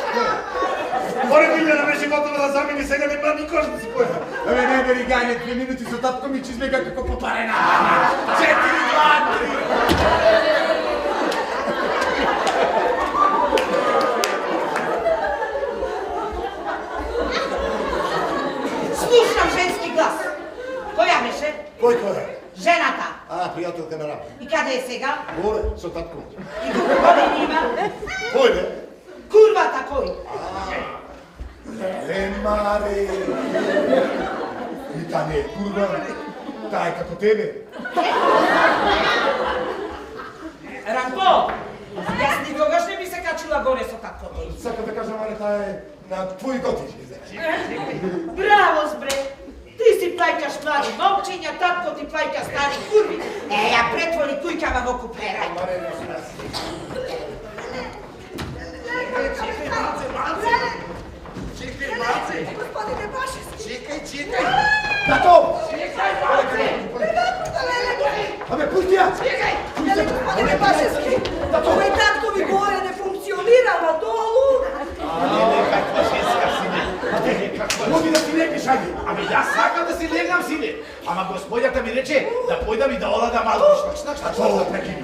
Море Милена беше готова да замени, сега нема никош да си поеда. Абе, не ме ригање, 2 минути со татко ми чизмега како попарена. 4, 2, 3. Слушам женски глас. Која беше? Кој е? Жената. Пријателка на работа. И каде е сега? Горе, со татко. И колку години има? Кој бе? Курвата кој? Маре! И та не е курва, та е како тебе. Ранко, јас никогаш не би се качила горе со таткото. Сакам да кажам, Маре, таа е на твои години. Браво, збре! Ти си плаќаш млади момчиња, татко ти плаќа стари курви. Ја претвори кујкава во куперај. Чекај, малце! Gospodine Baševski. Чекај! Тато! Абе, пусти ја! Gospodine Baševski, ovaj tatko mi gore ne funkcionira na dolu. Каква женска, сине! Моги да си легнеш, ајде! Ами јас сакам да си легнам, сине! Ама господјата ми рече да појдам и да одам малку. Шнак.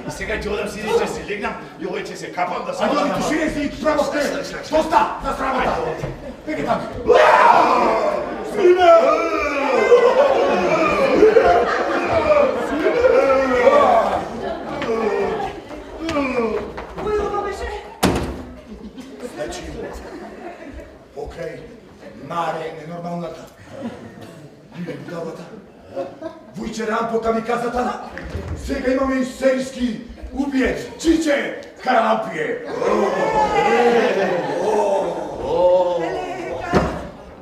И сега ќе одам, сине, ќе си легнам и овој ќе се капам да се Ајде, одам оди, малку. шире си, право сте! Доста, на срамота! Беги таму! Сине! Кој ова беше? Значи, покрај Маре ненормалната, будалата, Вујче Рампо камиказата, сега имаме и серијски убиец, Чиче Карампие.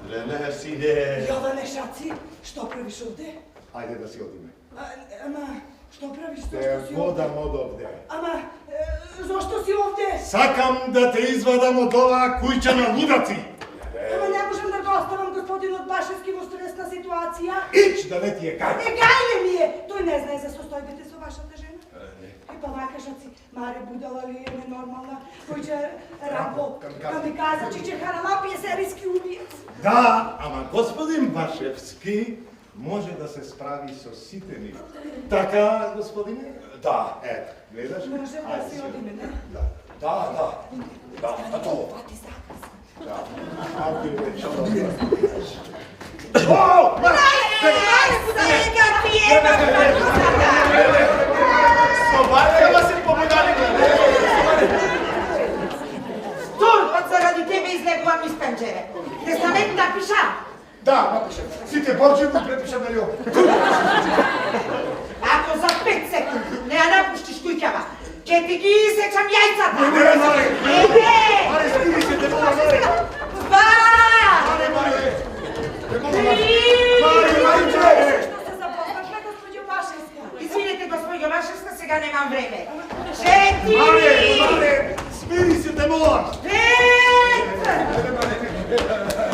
Леле, сине! Јоване Шаци, што правиш овде? Ајде да си одиме. Ама, што правиш? Те Зошто си овде? водам од овде. Ама, зошто си овде? Сакам да те извадам од оваа куќа на лудаци. Ама не можам да го оставам господинот Башевски во стресна ситуација. Ич да не ти е кај. Гајле ми е! Тој не знае за состојбите со вашата жена. И па вака Шаци, Маре будала ли е ненормална, кој ќе Рампо камиказа, Чиче Харамапи е серијски убиец. Да, ама господин Башевски може да се справи со сите нив. Така, господине? Да, Ето, гледаш? Може да си одиме, не? да. Да, а то. Пати заказ. Да. Малку и вече. Маре, будалека, приема! Собаркава се побудали! до Башевска, сега немам време. 4! Маре, смири се, те молам! 5!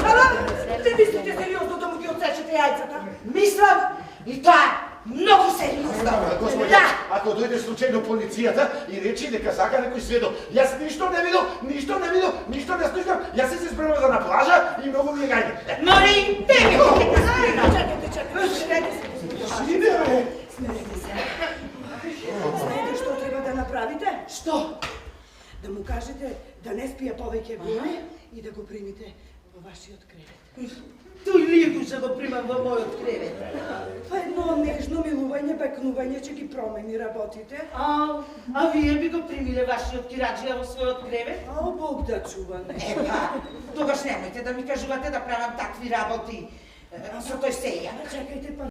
Ала, не мислите сериозно да му ги отсечете яйцата? Мислам, и тоа е многу сериозно. Господи, Да! ако дојде случајно полицијата и речи дека сака некој сведок, јас ништо не видов, ништо не слушам, јас се спремам за на плажа и многу ми е гајде. Моли, те ми го Чекайте, смирете се. Смирете се. Знаете што треба да направите? Што? Да му кажете да не спие повеќе време и да го примите во вашиот кревет. Тој лиго ќе го примам во мојот кревет. Па едно нежно милување, бекнување ќе ги промени работите. А вие би го примиле вашиот кираџија во својот кревет? О, Бог да чува, не. Епа, тогаш немојте да ми кажувате да правам такви работи со тој сеја. Чекайте, па